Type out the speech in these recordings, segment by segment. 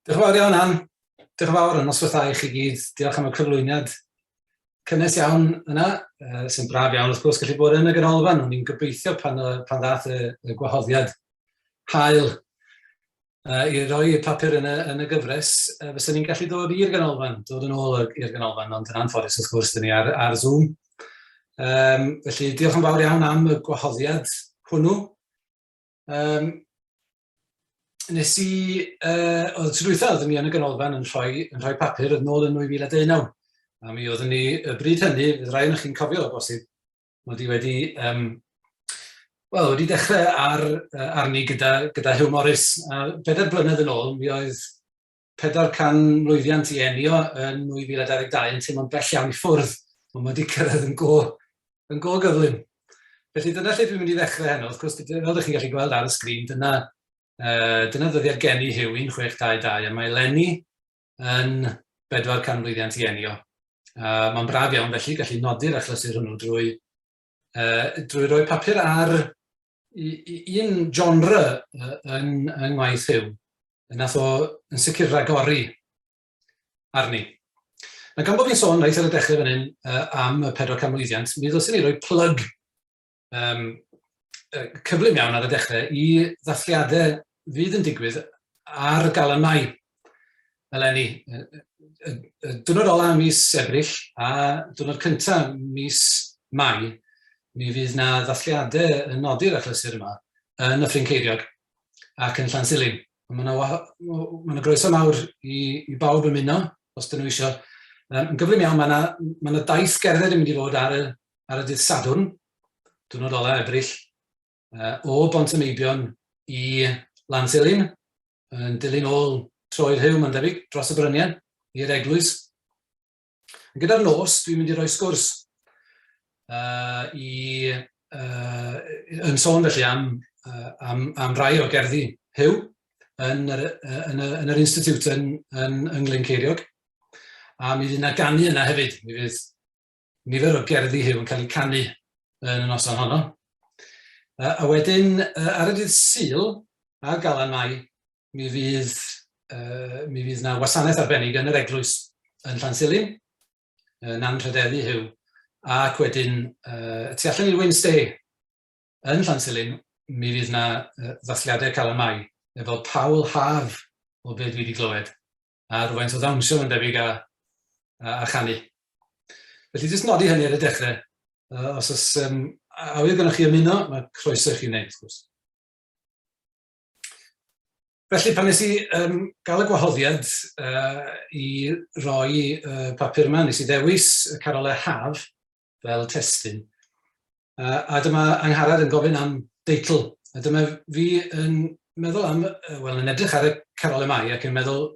Diolch yn fawr iawn, Ann. Diolch yn fawr yn noswaithau i chi gyd. Diolch am y cyflwyniad cynnes iawn yna, sy'n braf iawn wrth gwrs gallu bod yn y ganolfan. O'n i'n gobeithio pan ddath y gwahoddiad hael i roi y papur yn y gyfres, fysa ni'n gallu dod i'r ganolfan, dod yn ôl i'r ganolfan, ond yn anffodus wrth gwrs dyn ni ar Zoom. Felly diolch yn fawr iawn am y gwahoddiad hwnnw. Nes i, oedd tro diwetha oeddwn ni yn y ganolfan yn rhoi papur oedd nôl yn 2019. A mi oeddwn ni, y bryd hynny, fydd rai o'ch chi'n cofio o bosib, mod i wedi dechrau arni gyda Huw Morys. A 4 blynedd yn ôl, mi oedd 400 mlwyddiant i enio yn 2022 yn teimlo'n bell iawn i ffwrdd, ond mae wedi cyrraedd yn go gyflym. Felly dyna lle dwi'n mynd i ddechrau heno. Wrth gwrs, fel ydych chi'n gallu gweld ar y sgrin, dyna ddyddiad geni Huw 1622, a mae Lenny yn 400 mlwyddiant i enio. Mae'n braf iawn felly gallu nodi'r achlysur hwnnw drwy roi papur ar un genre yn ngwaith Huw. Nath o yn sicr ragori arni. Gan bod fi'n sôn reit ar y dechrau fan hyn am y 400 mlwyddiant, mi ddylswn ni roi plug cyflym iawn ar y dechrau i ddathliadau fydd yn digwydd ar Galan Mai eleni. Diwrnod ola mis Ebrill a diwrnod cyntaf mis Mai, mi fydd na ddathliadau yn nodi'r achlysur yma yn y Ffrin Ceiriog ac yn Llansilin. Mae yna groeso mawr i bawb ymuno, os dyn nhw eisiau. Yn gyflym iawn, mae yna 2 gerdded yn mynd i fod ar y dydd Sadwrn, diwrnod ola Ebrill, o Bontameibion i Llansilin, yn dilyn ôl troi'r Huw, mae'n debyg, dros y bryniau, i'r eglwys. Gyda'r nos, dwi'n mynd i roi sgwrs yn sôn felly am rai o gerddi Huw yn yr institut yn Nglyn Ceiriog. A mi fydd yna ganu yna hefyd. Mi fydd nifer o gerddi Huw yn cael eu canu yn y noson honno. A wedyn, ar y dydd Sul, a Galan Mai, mi fydd yna wasanaeth arbennig yn yr eglwys yn Llansilin, yn anrhydeddu Huw, ac wedyn tu allan i'r Wednesday yn Llansilin, mi fydd yna ddathliadau Calan Mai, efo Pawl Haf o beth dwi wedi clywed, a rhywfaint o ddawnsio yn debyg a chanu. Felly, jyst nodi hynny ar y dechrau. Os oes awydd gynnwch chi ymuno, mae croeso i chi wneud, wrth gwrs. Felly, pan nes i gael y gwahoddiad i roi papur yma, nes i ddewis Carolau Haf fel testun. A dyma Angharad yn gofyn am deitl. A dyma fi yn meddwl am, yn edrych ar y Carolau Mai ac yn meddwl,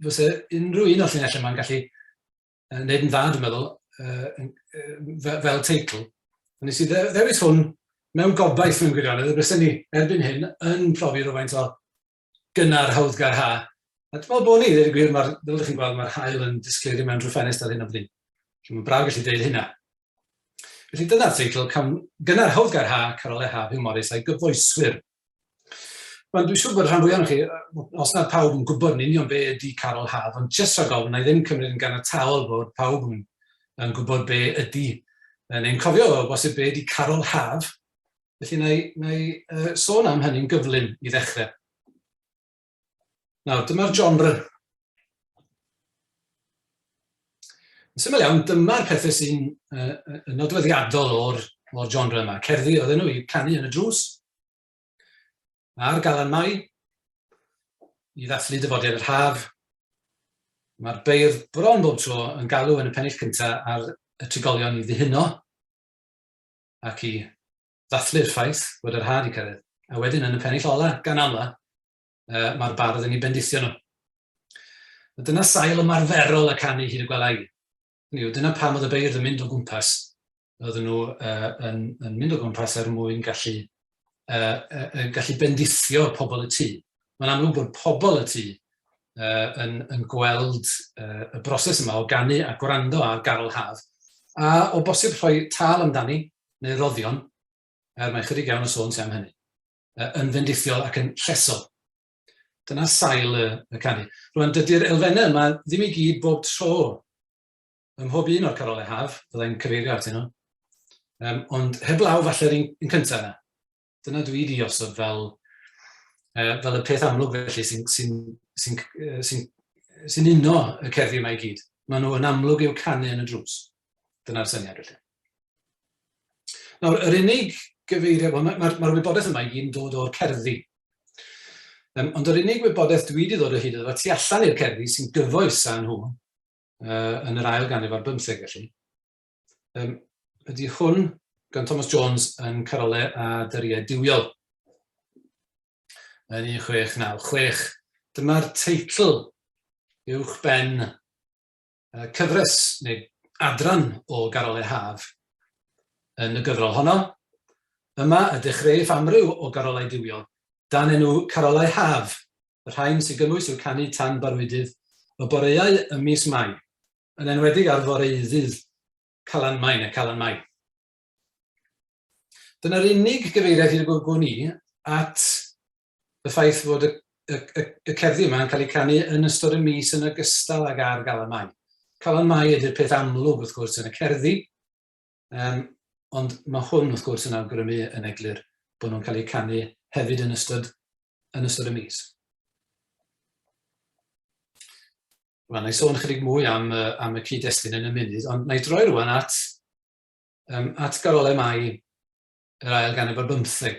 fysa unrhyw un o'r llinellau yma'n gallu wneud yn dda, dwi'n meddwl, fel teitl. Nes i ddewis hwn mewn gobaith mewn gwirionedd, bysa ni erbyn hyn yn profi rhywfaint o gynnar howddgar ha. A dwi'n meddwl bod ni, dweud y gwir, fel ydych chi'n gweld, mae'r haul yn disgleirio mewn drwy ffenest ar hyn o bryd. Mae'n braf gallu dweud hynna. Felly dyna'r teitl, gynnar howddgar ha, Carolau Huw Morys a'i gyfoeswyr. Dwi'n siŵr bod rhan fwyaf o'ch chi, os nad pawb yn gwybod yn union be ydy Carolau Haf, ond jyst rhag ofn, na i ddim cymryd yn ganiataol bod pawb yn gwybod be ydy. Neu'n cofio o bosib be ydy Carolau Haf, felly na i sôn am hynny'n gyflym i ddechrau. Nawr, dyma'r genre. Yn syml iawn, dyma'r pethau sy'n nodweddiadol o'r genre yma. Cerddi oedden nhw i canu yn y drws, ar Galan Mai, i ddathlu dyfodiad yr Haf. Mae'r beirdd bron bob tro yn galw yn y pennill cyntaf ar y trigolion i ddihuno ac i ddathlu'r ffaith bod yr Haf i cyrraedd. A wedyn yn y pennill ola, gan amla, mae'r bardd yn ei bendithio nhw. Dyna sail ymarferol y canu hyd y gwelai. Dyna pam oedd y beirdd yn mynd o gwmpas. Oedden nhw yn mynd o gwmpas er mwyn gallu bendithio pobl y tŷ. Mae'n amlwg bod pobl y tŷ yn gweld y broses yma o ganu a gwrando ar Carolau Haf, a o bosib rhoi tal amdani, neu roddion, mae chydig iawn o sôn sy'n am hynny, yn fendithiol ac yn llesol. Dyna sail y canu. Rwy'n dydy'r elfennau yma ddim i gyd bob tro ym mhob un o'r Carolau Haf, byddai'n cyfeirio atyn nhw, ond heblaw falle'r un cyntaf yna. Dyna dwi wedi osod fel y peth amlwg felly sy'n uno y cerddi yma i gyd. Maen nhw yn amlwg i'w canu yn y drws. Dyna'r syniad felly. Nawr, yr unig gyfeiriad, mae'r wybodaeth yma i gyd yn dod o'r cerddi. Ond yr unig wybodaeth dwi wedi dod o hyd iddo tu allan i'r cerddi sy'n gyfoes â nhw yn yr ail ganrif ar 15 felly. Ydy hwn gan Thomas Jones yn Carolau a Dyriau Duwiol. Yn 1696. Dyma'r teitl uwchben cyfres neu adran o Carolau Haf yn y gyfrol honno. Yma y dechreuaf amryw o Carolau Duwiol dan enw Carolau Haf, y rhain sy'n gynnwys i'w canu tan barwydydd o boreau ym mis Mai, yn enwedig ar foreiddydd Calan Mai neu Calan Mai. Dyna'r unig gyfeiriad i'r gwrw ni at y ffaith fod y cerddi yma yn cael ei canu yn ystod y mis yn ogystal ag ar Calan Mai. Calan Mai ydy'r peth amlwg wrth gwrs yn y cerddi, ond mae hwn wrth gwrs yn awgrymu yn eglur bod nhw'n cael eu canu hefyd yn ystod y mis. Wel, na i sôn chydig mwy am y cyd-destun yn y munud, ond na i droi rwan at Carolau Mai yr ail ganrif ar 15.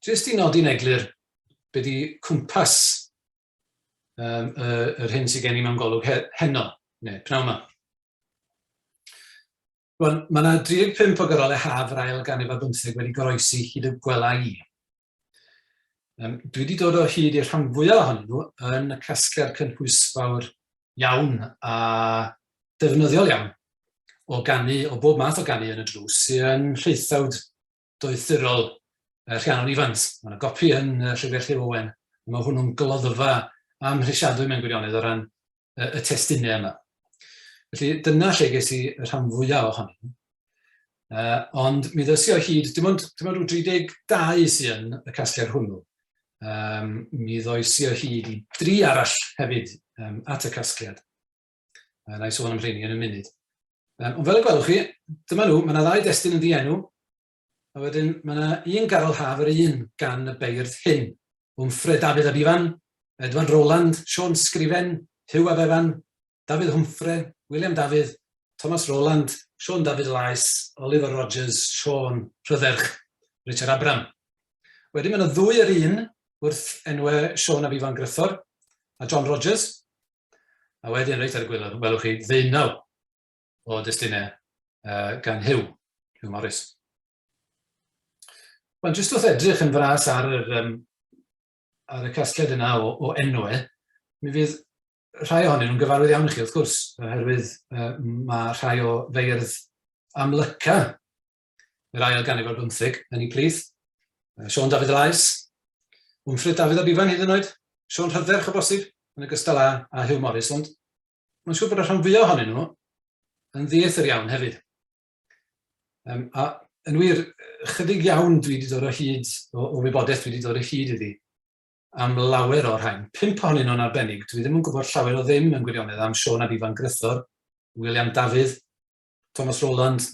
Jyst i nodi'n eglur be di cwmpas yr hyn sydd gen i mewn golwg heno, neu pnawn yma. Wel, mae yna 35 o Carolau Haf yr ail ganrif ar 15 wedi goroesi hyd y gwela i. Dwi wedi dod o hyd i'r rhan fwyaf ohonyn nhw yn y casgliad cynhwysfawr iawn a defnyddiol iawn o bob math o ganu yn y drws sy'n rheithawd doethurol Rhiannon Ifans. Mae yna gopi yn Llyfr Lliw Owen. Mae hwnnw'n gloddfa am rhesiadwy mewn gwirionedd o ran y testunau yma. Felly dyna lle ges i y rhan fwyaf ohonyn nhw. Ond mi ddys i o hyd, dim ond rhyw 32 sy'n y casgliad hwnnw. Mi ddoes i o hyd i 3 arall hefyd at y casgliad. Na i sôn am rheini yn y munud. Ond fel y gwelwch chi, dyma nhw, mae yna 2 destun yn ddienw, a wedyn mae yna un Carol Haf yr un gan y beirdd hyn. Fred Dafydd ab Ifan, Edward Rowland, Siôn Sgrifen, Huw ab Efan, Dafydd Hwmffre, William Dafydd, Thomas Rowland, Siôn Dafydd Lais, Oliver Rogers, Siôn Rhydderch, Richard Abram. Wedyn mae yna 2 yr un wrth enwau Siôn ab Ifan Grythor a John Rogers. A wedyn reit ar y gwylod, welwch chi 19 o destunau gan Huw Morys. Wel, jyst wrth edrych yn fras ar y casgliad yna o enwau, mi fydd rhai ohonyn nhw'n gyfarwydd iawn i chi, wrth gwrs, oherwydd mae rhai o feirdd amlyca yr ail ganrif ar 15 yn ei plith. Siôn Dafydd Lais, Fred Dafydd ab Ifan hyd yn oed, Siôn Rhydderch o bosib, yn ogystal â Huw Morys, ond mae'n siŵr bod y rhan fwyaf ohonyn nhw yn ddiethyr iawn hefyd. A yn wir, chydig iawn dwi wedi dod o hyd, o wybodaeth dwi wedi dod o hyd iddi, am lawer o'r rhain. 5 ohonyn nhw'n arbennig, dwi ddim yn gwybod llawer o ddim yn gwirionedd am Siôn ab Ifan Grythor, William Dafydd, Thomas Rowland,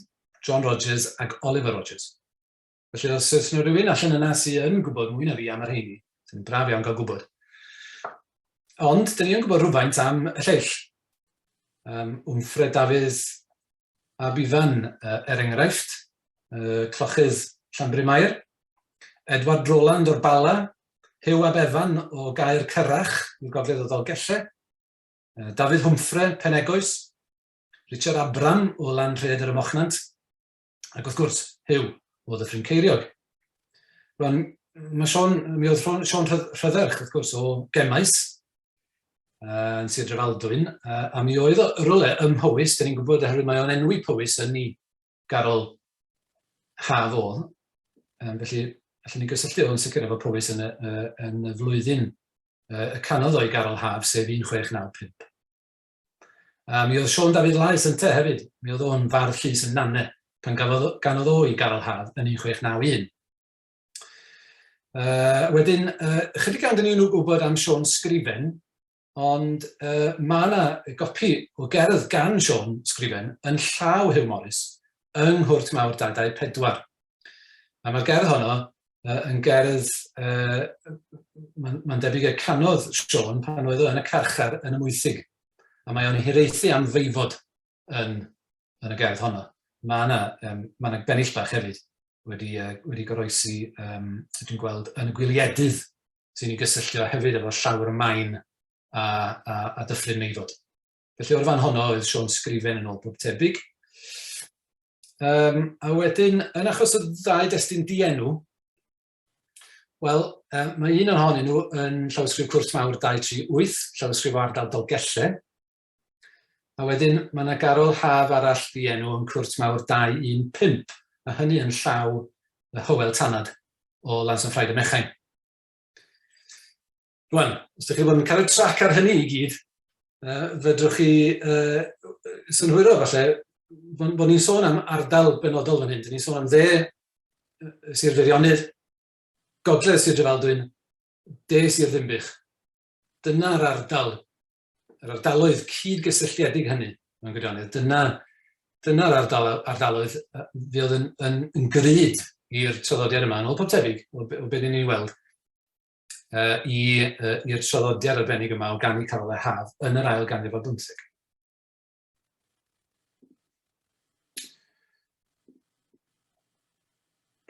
John Rogers ac Oliver Rogers. Felly, os oes yna rhywun allan yna sy'n gwybod mwy na fi am yr heini, sy'n braf iawn cael gwybod. Ond, dyn ni'n gwybod rhywfaint am y lleill. Fred Dafydd ab Ifan, enghraifft, clochydd Llanbryn Mair, Edward Rowland o'r Bala, Huw ab Efan o Gaer Cyrrach, i'r gogledd o Ddolgellau, Dafydd Hwmffre, Penegoes, Richard Abram o Lanrhaeadr y Mochnant, ac wrth gwrs, Huw o Ddyffryn Ceiriog. Mi oedd Siôn Rhydderch, wrth gwrs, o Gemais, yn Sir Drefaldwyn, a mi oedd o rwle ym Mhowys, dyn ni'n gwybod oherwydd mae o'n enwi Powys yn ei Garol Haf o. Felly, allan ni gysylltu o'n sicr efo Powys yn y flwyddyn y canodd o'i Garol Haf, sef 1695. Mi oedd Siôn Dafydd Lais yn te hefyd. Mi oedd o'n fardd llys yn Nanne pan ganodd o'i Garol Haf yn 1691. Wedyn, chydig gan dyn ni'n gwybod am Cawn sgrifen, ond mae yna gopi o gerdd gan Cawn sgrifen yn llaw Huw Morys yng Nghwrt Mawr 224. A mae'r gerdd honno yn gerdd, mae'n debyg y canodd Cawn pan oedd o yn y carchar yn y Mwysig. A mae o'n hiraethu am feifod yn y gerdd honno. Mae yna bennill bach hefyd wedi goroesi, dwi'n gweld, yn y gwyliedydd sy'n ei gysylltio hefyd efo llawer y maen a dyffryn meifod. Felly o'r fan honno oedd Cawn sgrifen yn ôl bob tebyg. A wedyn, yn achos o ddau destun dienw, wel, mae un ohonyn nhw yn llawysgrif Cwrt Mawr 238, llawysgrif o ardal Dolgellau. A wedyn, mae yna Garol Haf arall dienw yn Cwrt Mawr 215, a hynny yn llaw y Hywel Tanad o Lansantffraid y Mechain. Rwan, os ydych chi bod yn cael y trac ar hynny i gyd, fedrwch chi synhwyro falle bod ni'n sôn am ardal benodol fan hyn. Ni'n sôn am Sir Feirionnydd, Gogledd Sir Drefaldwyn, Sir Ddinbych. Dyna'r ardal, yr ardaloedd cydgysylltiedig hynny, mewn gwirionedd. Dyna'r ardaloedd fydd yn gryd i'r traddodiad yma, yn ôl pob tebyg, o beth ni'n weld, i'r traddodiad arbennig yma o ganu Carolau Haf yn yr ail ganrif ar 15.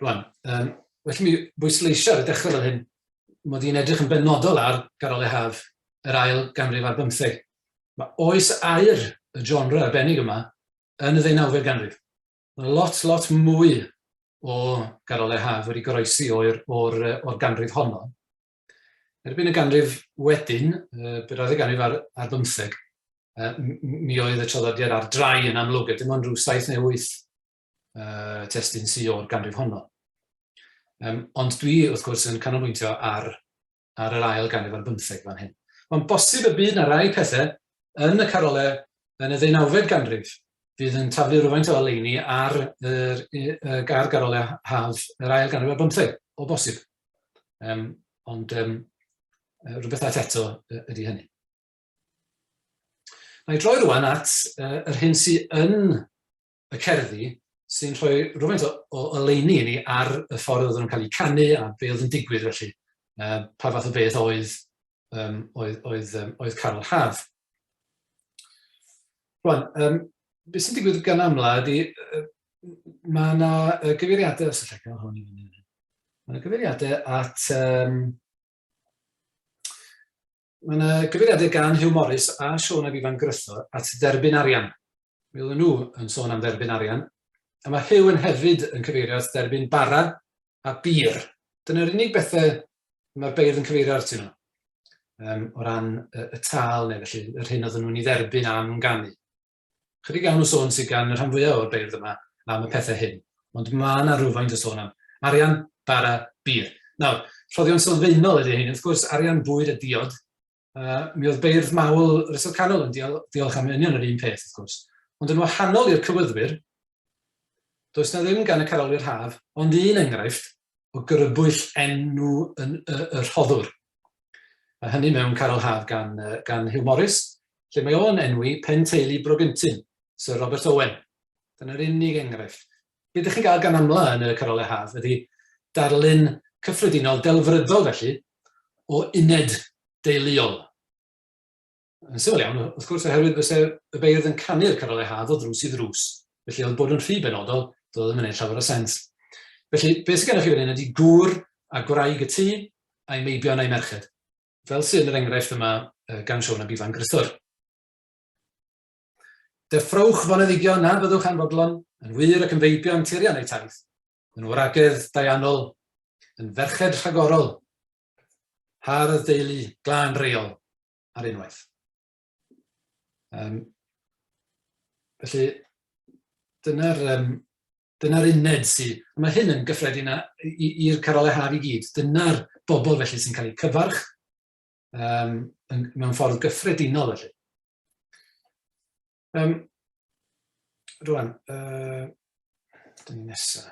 Rwan, felly mi bwysleisio ar y dechrau fel hyn, mod i'n edrych yn benodol ar Carolau Haf yr ail ganrif ar 15. Mae oes air y genre arbennig yma yn y 19fed ganrif. Mae lot mwy o Carolau Haf wedi goroesi o'r ganrif honno. Erbyn y ganrif wedyn, byddoedd y ganrif ar 15, mi oedd y traddodiad ar drai yn amlwg, dim ond rhyw 7 neu 8 testun sydd o'r ganrif honno. Ond dwi, wrth gwrs, yn canolbwyntio ar yr ail ganrif ar 15 fan hyn. Mae'n bosib y bydd yna rai pethau yn y Carolau yn y 19fed ganrif fydd yn taflu rhywfaint o oleuni ar Carolau Haf yr ail ganrif ar 15, o bosib. Ond rhywbeth eto ydy hynny. Na i droi rwan at yr hyn sydd yn y cerddi sy'n rhoi rhywfaint o oleuni i ni ar y ffordd oedd nhw'n cael eu canu a be oedd yn digwydd felly. Pa fath o beth oedd Carolau Haf. Rwan, beth sy'n digwydd gan amla ydy, mae yna gyfeiriadau, mae yna gyfeiriadau at, mae yna gyfeiriadau gan Huw Morys a Cawn ac Ifan Gruthor at dderbyn arian. Mi oedden nhw yn sôn am dderbyn arian. A mae Huw yn hefyd yn cyfeirio at dderbyn bara a bir. Dyna'r unig bethau mae'r beirdd yn cyfeirio at nhw. O ran y tal neu felly, yr hyn oedden nhw'n ei dderbyn am ganu. Chydig iawn o sôn sydd gan y rhan fwyaf o'r beirdd yma am y pethau hyn. Ond mae yna rhywfaint o sôn am arian, bara, bir. Nawr, rhoddion sylfaenol ydy hyn. Wrth gwrs, arian, bwyd a diod. Mi oedd beirdd mawl Rysel Canol yn diolch am union yr un peth, wrth gwrs. Ond yn wahanol i'r cywyddwyr, does na ddim gan y Carolwyr Haf, ond un enghraifft o grybwyll enw y rhoddwr. A hynny mewn Carol Haf gan Huw Morys, lle mae o'n enwi pen teulu Brogyntyn, Sir Robert Owen. Dyna'r unig enghraifft. Be ydych chi'n cael gan amla yn y Carolau Haf ydy darlun cyffredinol delfrydol felly o uned deuluol. Yn syml iawn, wrth gwrs oherwydd fyse y beirdd yn canu'r Carolau Haf o ddrws i ddrws. Felly oedd bod yn rhy benodol, doedd ddim yn ei llawer o sens. Felly, beth sydd gennych chi fan hyn ydy gŵr a gwraig y tŷ a'i meibion a'i merched. Fel sy'n yr enghraifft yma gan Cawn ac Ifan Gruthor. Deffrowch foneddigion na byddwch anfodlon, yn wir ac yn feibion tirian eu taith, yn wragedd daianol, yn ferched rhagorol, hardd deulu glân reol ar unwaith. Felly, dyna'r uned sydd. Mae hyn yn gyffredin i'r Carolau Haf i gyd. Dyna'r bobl felly sy'n cael eu cyfarch mewn ffordd gyffredinol felly. Rwan, dyn ni nesaf.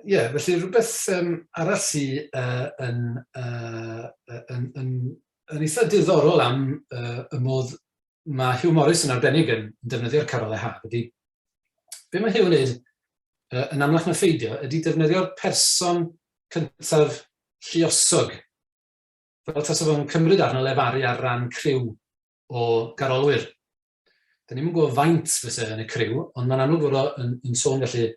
Felly rhywbeth arall sydd yn eitha diddorol am y modd mae Huw Morys yn arbennig yn defnyddio'r Carolau Haf ydy, be mae Huw yn wneud yn amlach na pheidio ydy defnyddio'r person cyntaf lluosog, fel tas o'n cymryd arno lefaru ar ran criw o garolwyr. Da ni'n gwybod faint fysa yn y criw, ond mae'n amlwg fod yn sôn felly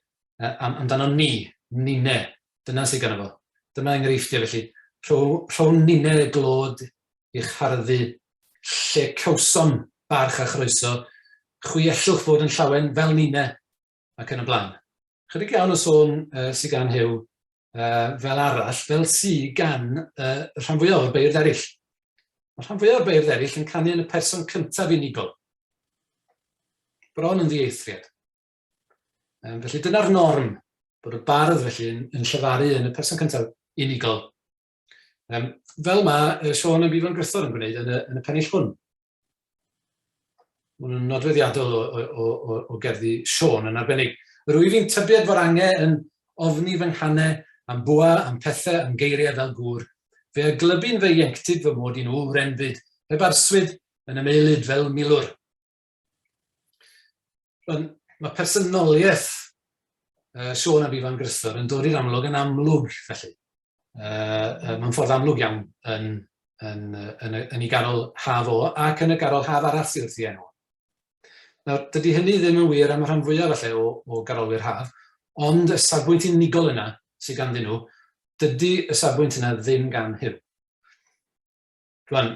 amdano ninne, dyna sydd gynno fo. Dyma enghreifftiau felly, rhown ninne glod i'ch harddu, lle cawsom barch a chroeso, chwiellwch fod yn llawen fel ninne ac yn y blaen. Chydig iawn o sôn sydd gan Huw fel arall, fel sydd gan rhan fwyaf o'r beirdd eraill. Mae rhan fwyaf o'r beirdd eraill yn canu yn y person cyntaf unigol. Bron yn ddieithriad. Felly dyna'r norm, bod y bardd felly yn llefaru yn y person cyntaf unigol. Fel mae Siôn yn Bifan Grythor yn gwneud yn y pennill hwn. Mae'n nodweddiadol o gerddi Siôn yn arbennig. Rwy fi'n tybied fod angen yn ofni fy nghanau am bwa, am pethau, am geiriau fel gŵr. Fe aglybu'n fe ieuenctid fy mod i nhw wrenfyd, fe barswydd yn ymwneud fel milwr. Mae personoliaeth Siôn a Bifan Grythor yn dod i'r amlwg yn amlwg felly. Mae'n ffordd amlwg iawn yn ei garol haf o ac yn y garol haf arall sydd wrthi enw. Nawr, dydy hynny ddim yn wir am y rhan fwyaf falle o garolwyr haf, ond y safbwynt unigol yna sydd ganddyn nhw, dydy y safbwynt yna ddim gan Huw. Rwan,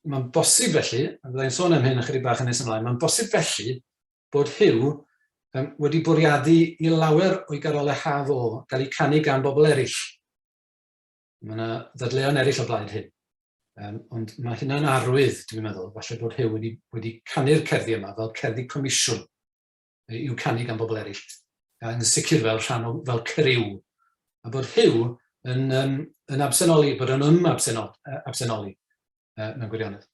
mae'n bosib felly, a byddai'n sôn am hyn ychydig bach yn nes ymlaen, mae'n bosib felly bod Huw wedi bwriadu i lawer o'i garolau haf o gael eu canu gan bobl eraill. Mae yna ddadleuon eraill o blaid hyn. Ond mae hynna'n arwydd, dwi'n meddwl, falle bod Huw wedi canu'r cerddi yma fel cerddi comisiwn i'w canu gan bobl eraill. Yn sicr fel rhan o fel criw. A bod Huw yn absenoli, bod yn absenoli mewn gwirionedd.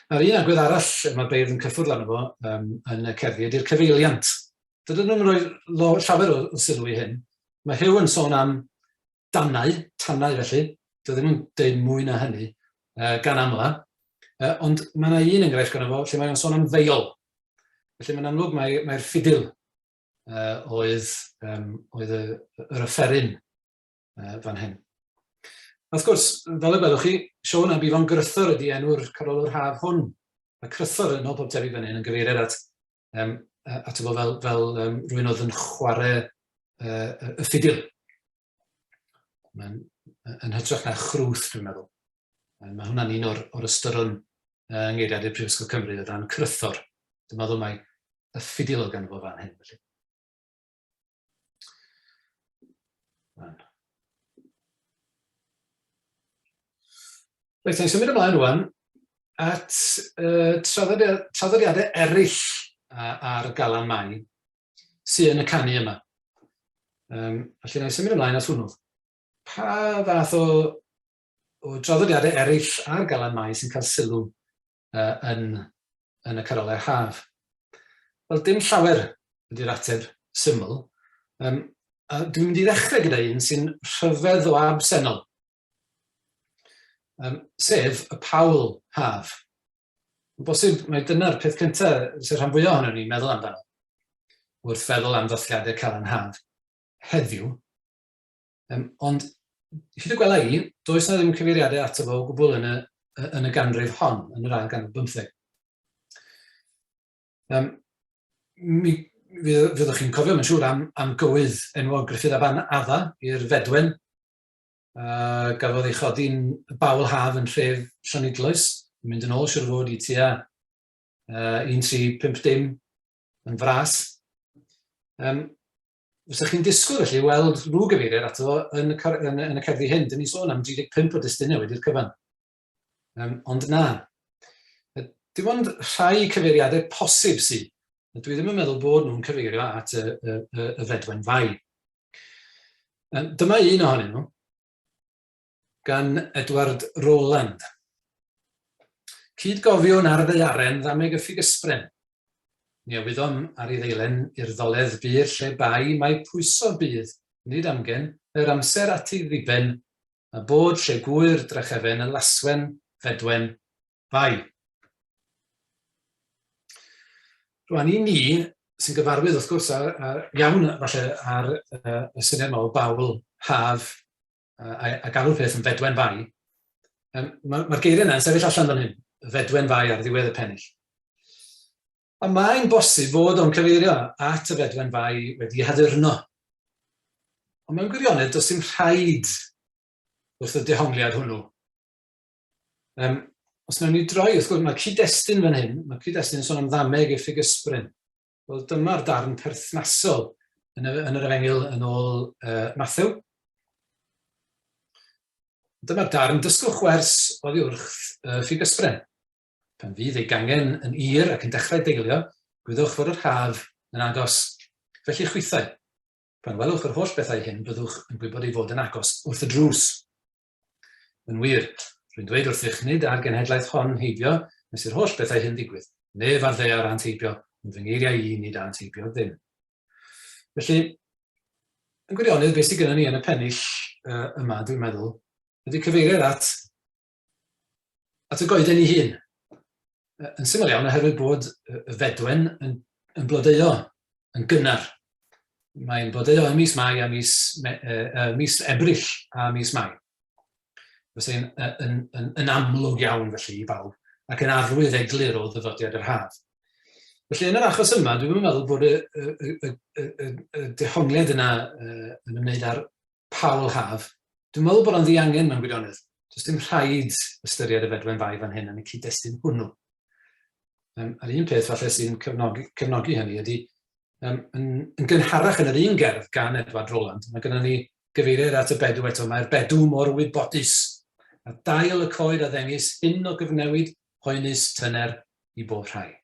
Nawr, un agwedd arall mae beirdd yn cyffwrdd arno fo yn y cerddi ydy'r cyfeiliant. Dydyn nhw'n rhoi llawer o sylw i hyn. Mae Huw yn sôn am tannau felly, dydyn nhw'n dweud mwy na hynny gan amla, ond mae yna un enghraifft gan fo lle mae o'n sôn am ddeiol. Felly mae'n amlwg mae'r ffidil oedd yr offeryn fan hyn. Wrth gwrs, fel y gwelwch chi, Siôn a Bifan Grythor ydy enw'r carolwr haf hwn. Mae Grythor yn ôl pob tebyg fan hyn yn gyfeirio at efo fel rhywun oedd yn chwarae y ffidil. Yn hytrach na chrwth, dwi'n meddwl. Mae hwnna'n un o'r ystyrwn yngeiriad i'r Prifysgol Cymru o dan Grythor. Dwi'n meddwl mae y ffidil oedd gan fo fan hyn. Reit, ni'n symud ymlaen rwan at traddodiadau eraill ar Galan Mai sydd yn y canu yma. Felly ni'n symud ymlaen at hwnnw. Pa fath o traddodiadau eraill ar Galan Mai sy'n cael sylw yn y Carolau Haf? Wel, dim llawer ydy'r ateb syml. Dwi'n mynd i ddechrau gyda un sy'n rhyfedd o absennol. Sef y Pawl Haf. Bosib, mae dyna'r peth cyntaf sy'n rhan fwyaf ohono ni'n meddwl amdano wrth feddwl am ddathliadau Calan Haf heddiw. Ond, hyd y gwela i, does na ddim cyfeiriadau ato fo o gwbl yn y ganrif hon, yn yr ail ganrif 15. Fyddwch chi'n cofio, mae'n siŵr, am gywydd enwog Gruffydd Aban Adda i'r Fedwen. Gafodd ei chodi'n Bawl Haf yn tref Llanidloes, yn mynd yn ôl siwr fod i tua 1350 yn fras. Fysa chi'n disgwyl felly weld rhyw gyfeiriad ato fo yn y cerddi hyn. Dyn ni sôn am 35 o destunau wedi'r cyfan. Ond na. Dim ond rhai cyfeiriadau posib sydd. Dwi ddim yn meddwl bod nhw'n cyfeirio at y Fedwen Fai. Dyma un ohonyn nhw, gan Edward Rowland. Cyd gofiwn ar ddeiaren ddameg y ffug ysbren. Newyddom ar ei ddeilen i'r ddoledd byr lle bai mae pwyso bydd, nid amgen, yr amser at ei ddiben, a bod lle gwyr drechefn y laswen, fedwen, fai. Rwan i ni, sy'n gyfarwydd wrth gwrs iawn falle ar y syniad yma o bawl, haf, a galw'r peth yn fedwen fai, mae'r geiriau yna'n sefyll allan fan hyn, fedwen fai ar ddiwedd y pennill. A mae'n bosib fod o'n cyfeirio at y fedwen fai wedi haddurno. Ond mewn gwirionedd, does dim rhaid wrth y dehongliad hwnnw. Os wnawn ni droi, wrth gwrs, mae cyd-destun fan hyn, mae cyd-destun sôn am ddameg effig ysbryd. Wel, dyma'r darn perthnasol yn yr efengyl yn ôl Matthew. Dyma'r darn dysgwch wers oddi wrth ffig ysbryd. Pan fydd ei gangen yn ir ac yn dechrau deilio, gwydwch fod yr haf yn agos. Felly chwythau. Pan welwch yr holl bethau hyn, byddwch yn gwybod ei fod yn agos wrth y drws. Yn wir, rwy'n dweud wrthych nid ar genhedlaeth hon heibio, nes i'r holl bethau hyn ddigwydd. Nef ar ddear anteibio, yn fy ngeiriau i nid anteibio ddim. Felly, yn gwirionedd, beth sydd gennym ni yn y pennill yma, dwi'n meddwl, ydy cyfeiriad at y goeden ei hun. Yn syml iawn, oherwydd bod y fedwen yn blodeuo, yn gynnar. Mae'n blodeuo ym mis Mai a mis Ebrill a mis Mai. Fysa'n yn amlwg iawn felly i bawb, ac yn arwydd eglur o ddyfodiad yr haf. Felly yn yr achos yma, dwi'n meddwl bod y dehongliad yna yn ymwneud â'r pawl haf, dwi'n meddwl bod o'n ddiangen mewn gwirionedd. Does dim rhaid ystyried y fedwen fai fan hyn yn y cyd-destun hwnnw. A'r un peth falle sy'n cefnogi hynny ydy, yn gynharach yn yr un gerdd gan Edward Roland, mae gennym ni gyfeiriad at y bedw eto, mae'r bedw mor wybodus, a dail y coed a ddengis hyn o gyfnewid hoenus tyner i bob rhai.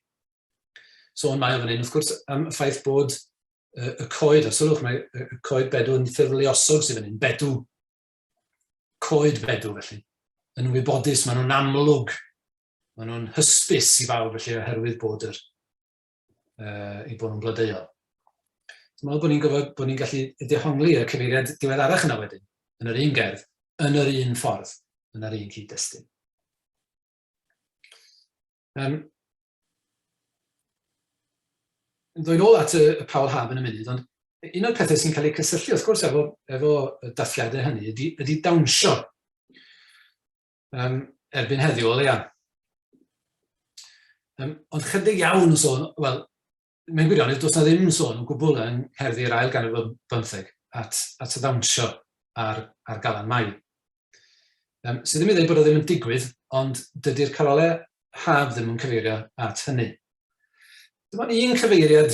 So mae o fan hyn, wrth gwrs, am y ffaith bod y coed, a sylwch, mae y coed bedw yn ffurfliosog sydd fan hyn, bedw, coed bedw felly, yn wybodus, maen nhw'n amlwg, maen nhw'n hysbys i fawr felly oherwydd bod i bod nhw'n blodeuo. Dwi'n meddwl bod ni'n gwybod bod ni'n gallu dehongli y cyfeiriad diweddarach yna wedyn, yn yr un gerdd, yn yr un ffordd, yn yr un cyd-destun. Dwi'n ôl at y pawl haf yn y munud, ond un o'r pethau sy'n cael ei cysylltu, wrth gwrs, efo dathliadau hynny, ydy dawnsio. Erbyn heddiw o leia. Ond chydig iawn yn sôn, wel, mewn gwirionedd, does na ddim sôn o gwbl yn Nghaerdydd ail ganrif 15 at y ddawnsio ar Galan Mai. Sydd ddim i ddweud bod o ddim yn digwydd, ond dydy'r Carolau haf ddim yn cyfeirio at hynny. Dyma un cyfeiriad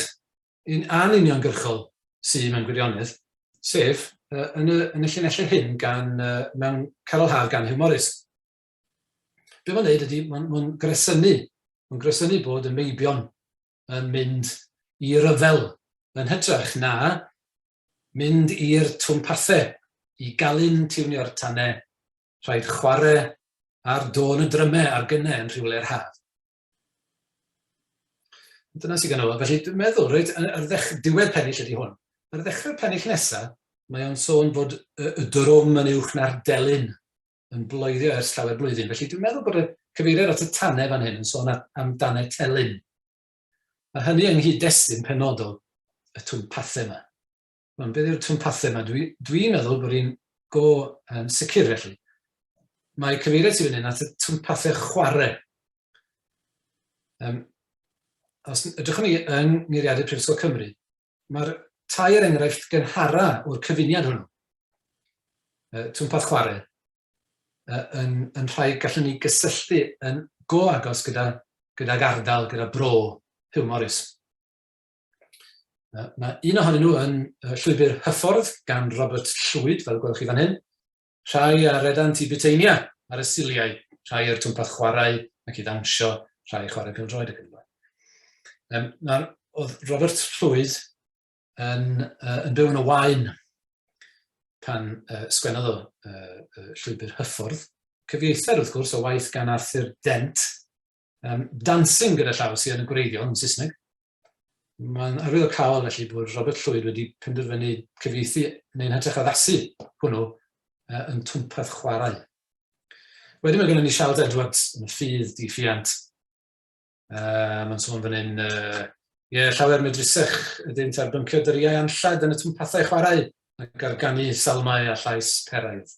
un anuniongyrchol sydd mewn gwirionedd, sef yn y llinellau hyn mewn Carolau haf gan Huw Morys. Be mae'n dweud ydy, mae'n gresynu bod y meibion yn mynd i ryfel yn hytrach na mynd i'r twmpathau i galun tiwnio'r tannau, rhaid chwarae ar dôn y drymau ar gynnau yn rhywle'r haf. Dyna sydd gan o. Felly dwi'n meddwl, ar diwedd pennill ydy hwn. Ar ddechrau'r pennill nesaf, mae o'n sôn bod y drwm yn uwch na'r delyn yn bloeddio ers llawer blwyddyn. Felly dwi'n meddwl bod y cyfeiriad at y tannau fan hyn yn sôn am dannau telyn. A hynny yng nghyd-destun penodol y twmpathau yma. Beth yw'r twmpathau yma? Dwi'n meddwl bod hi'n go sicr felly. Mae cyfeiriad sydd fan hyn at y twmpathau chwarae. Os ydych ni yng Nghyriadau Prifysgol Cymru, mae'r tair enghraifft gynhara o'r cyfuniad hwnnw, twmpath chwarae, yn rhai gallwn ni gysylltu yn go agos gyda'r ardal, gyda bro Huw Morys. Mae un ohonyn nhw yn llwybr hyffordd gan Robert Llwyd, fel gwelwch chi fan hyn, rhai ar Redant i Briteinia ar y siliau, rhai ar twmpath chwarae ac i ddawnsio, rhai chwarae pêl-droed ac yn blaen. Oedd Robert Llwyd yn byw yn y Waun pan sgwennodd o llwybr hyffordd. Cyfieither wrth gwrs o waith gan Arthur Dent, dancing gyda llaw sydd yn y gwreiddiol yn Saesneg. Mae'n arwyddocaol felly bod Robert Llwyd wedi penderfynu cyfieithu neu'n hytrach addasu hwnnw yn twmpath chwarae. Wedyn mae gennym ni Charles Edwards yn y ffydd di-ffiant. Mae'n sôn fan hyn, llawer medrusach ydyn terbyncio dyriau anllad yn y twmpathau chwarae ac ar ganu salmau a llais peraidd.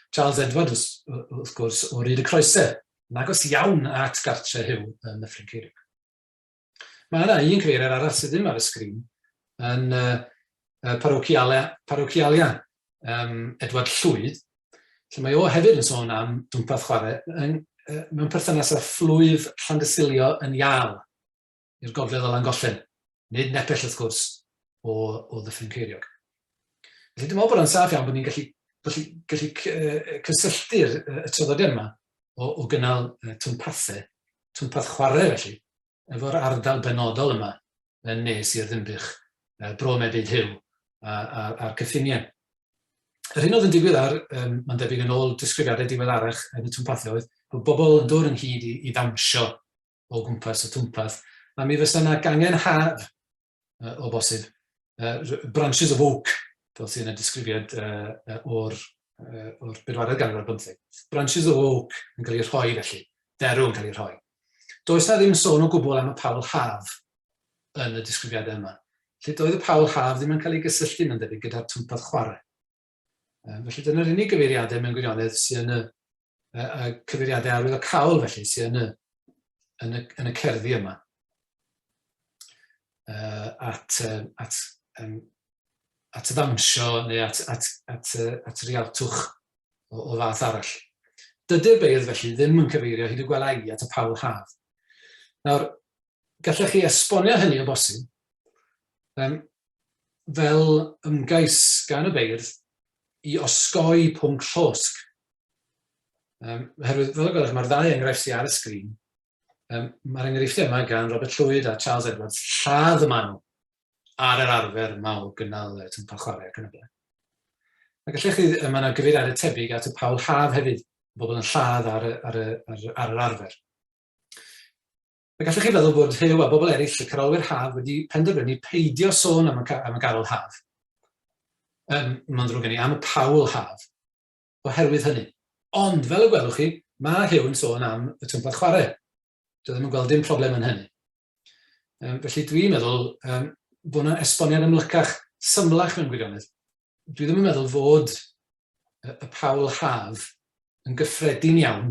Charles Edwards, wrth gwrs, o Ryd y Croesau, yn agos iawn at gartre Huw yn y Ffrinceirig. Mae yna un cyfeiriad arall sydd ddim ar y sgrin yn parocialia Edward Llwyd, lle mae o hefyd yn sôn am dwmpath chwarae mewn perthynas â fflwydd Llangysilio yn Iâl i'r gogledd o Langollen, nid nepell wrth gwrs o Ddyffryn-Ceiriog. Felly dwi'n meddwl bod yn saff iawn bod ni'n gallu cysylltu'r traddodiad yma o gynnal twmpathau, twmpath chwarae felly, efo'r ardal benodol yma yn nes i'r ddimbych Bro Mebyd Huw a'r cyffiniau. Yr hyn oedd yn digwydd mae'n debyg yn ôl disgrifiadau diweddarach yn y twmpathau oedd bod bobl yn dod ynghyd i ddawnsio o gwmpas y twmpath, a mi fysa yna gangen haf o bosib, branches of oak, fel sy'n y disgrifiad o'r bedwaredd ganrif ar 15. Branches of oak yn cael ei rhoi felly, derw yn cael ei rhoi. Does na ddim sôn o gwbl am y Pawl Haf yn y disgrifiadau yma. Felly doedd y Pawl Haf ddim yn cael ei gysylltu yn debyg gyda'r twmpath chwarae. Felly dyna'r unig gyfeiriadau mewn gwirionedd sy'n y cyfeiriadau arwyddocaol felly sy'n yn y cerddi yma at y ddawnsio neu at rialtwch o fath arall. Dydy'r beirdd felly ddim yn cyfeirio hyd y gwelai at y Pawl Haf. Nawr, gallech chi esbonio hynny o bosib fel ymgais gan y beirdd i osgoi pwnc llosg. Oherwydd, fel y gwelwch, mae'r ddau enghraifft sydd ar y sgrin. Mae'r enghreifftiau yma gan Robert Llwyd a Charles Edwards lladd y manw ar yr arfer mawr gynnal twmpath chwarae ac yn y blaen. A gallech chi, mae yna gyfeiriadau tebyg at y Pawl Haf hefyd, bobl yn lladd ar yr arfer. A gallech chi feddwl bod Huw a bobl eraill y Carolwyr Haf wedi penderfynu peidio sôn am y Garol Haf. Mae'n ddrwg gen i, am y Pawl Haf, oherwydd hynny. Ond, fel y gwelwch chi, mae Huw yn sôn am y twmpath chwarae. Dwi ddim yn gweld dim problem yn hynny. Felly dwi'n meddwl bod yna esboniad ymlycach symlach mewn gwirionedd. Dwi ddim yn meddwl fod y Pawl Haf yn gyffredin iawn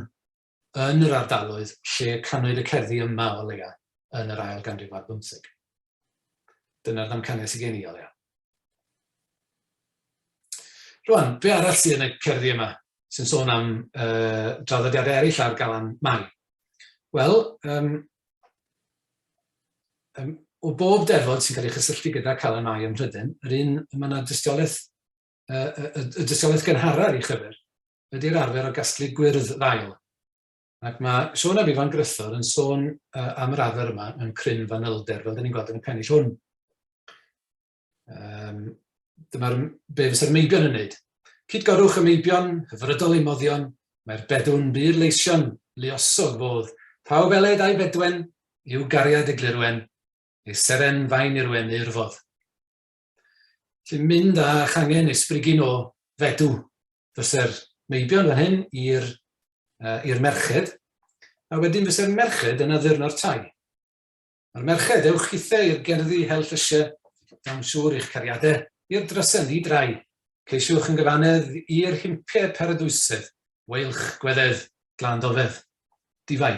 yn yr ardaloedd lle canwyd y cerddi yma o leia yn yr ail ganrif ar 15. Dyna'r ddamcaniaeth sydd gen i o leia. Rwan, be arall sydd yn y cerddi yma sy'n sôn am draddodiadau eraill ar Galan Mai? Wel, o bob defod sy'n cael ei chysylltu gyda Calan Mai ym Mhryden, yr un mae yna dystiolaeth gynharar i chyfer ydy'r arfer o gasglu gwyrdd ddail. Ac mae Siôn ab Ifan Gruthor yn sôn am yr arfer yma mewn cryn fanylder, fel dyn ni'n gweld yn y pennill hwn. Dyma'r be fysa'r meibion yn wneud. Cydgorwch y meibion, hyfrydol ei moddion, mae'r bedwn byr leision, luosog fodd, pawb eled a'i bedwen, yw gariad y glirwen, ei seren fain i'r wen i'r fodd. Felly mynd â changen esbrigyn o fedw, fysa'r meibion fan hyn i'r merched, a wedyn fysa'r merched yn addurno'r tai. Mae'r merched ewch chithau i'r gerddi hel llysiau, dawn siŵr i'ch cariadau, i'r drysen i drai, ceisiwch yn gyfanedd i'r himpiau peradwysedd, weilch gweddedd, glandofedd, difai.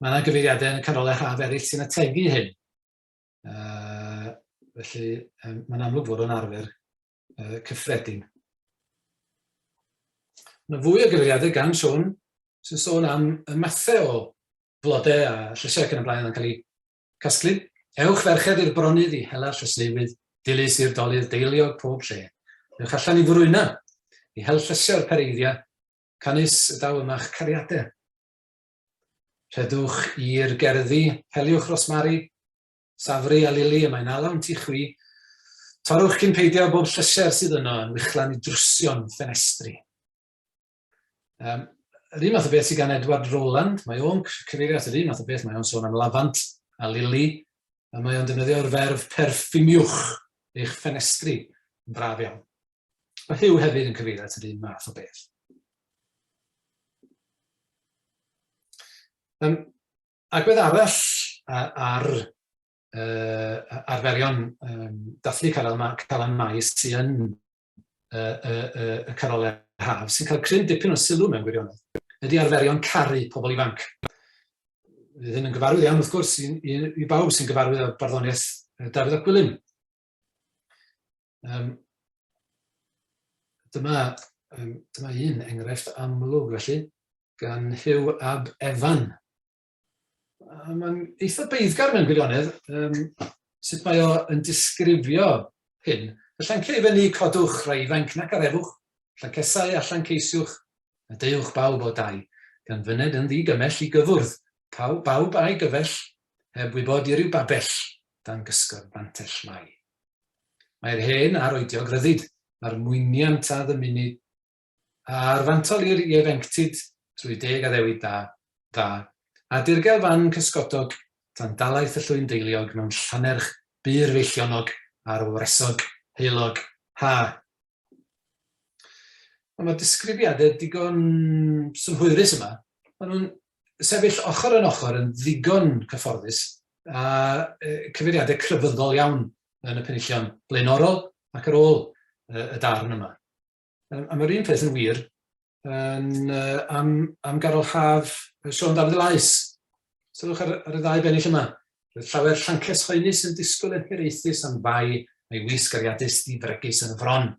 Mae yna gyfeiriadau yn y Carolau Haf eraill sy'n ategu hyn. Felly, mae'n amlwg fod o'n arfer cyffredin. Mae fwy o gyfeiriadau gan Siôn sy'n sôn am y mathau o flodau a llysiau ac yn y blaen yn cael ei casglu. Ewch ferched i'r bronydd i hela'r llysleiwydd, dilys i'r dolydd deiliog pob lle. Ewch allan i frwyna, i hel llysio'r pereiddiau, canys y daw yma'ch cariadau. Rhedwch i'r gerddi, heliwch rosmari, safri a lili y mae'n alawn ti chwi, torwch cyn peidio bob llysiau sydd yno yn wychlan i drwsion ffenestri. Yr un math o beth sydd gan Edward Rowland, mae o'n cyfeirio at yr un math o beth, mae o'n sôn am lafant a lili, a mae o'n defnyddio'r ferf perffumiwch eich ffenestri yn braf iawn. Mae Huw hefyd yn cyfeirio at yr un math o beth. Agwedd arall ar arferion dathlu Calan Maes sy'n y Carolau Haf, sy'n cael cryn dipyn o sylw mewn gwirionedd, ydy arferion caru pobl ifanc. Fydd hyn yn gyfarwydd iawn, wrth gwrs, i bawb sy'n gyfarwydd â barddoniaeth Dafydd ap Gwilym. Dyma un enghraifft amlwg felly, gan Huw ab Efan. Mae'n eitha beiddgar mewn gwirionedd, sut mae o yn disgrifio hyn. Allan cefn ni codwch rai ifanc nac arefwch, allan cesau allan ceisiwch, a deuwch bawb o dau, gan fyned yn ddigymell i gyfwrdd, bawb a'i gyfell, heb wybod i ryw babell, dan gysgod mantell mai. Mae'r hen a'r oediog ryddid, mae'r mwyniant a ddymunud, a'r fantol i'r iefenctid trwy 10 a ddewid dda, a dirgel fan cysgodog tan dalaeth y llwyn deiliog mewn llanerch byr feillionog a'r wresog heilog ha. Mae'r disgrifiadau digon synhwyrus yma. Maen nhw'n sefyll ochr yn ochr yn ddigon cyfforddus a cyfeiriadau crefyddol iawn yn y penillion blaenorol ac ar ôl y darn yma. A mae'r un peth yn wir am Garol Haf Sion Dafydd Lais. Sylwch ar y ddau bennill yma. Roedd llawer llances hoenus yn disgwyl yn hiraethus am bai a'i wisg ariadus di bregus yn y fron.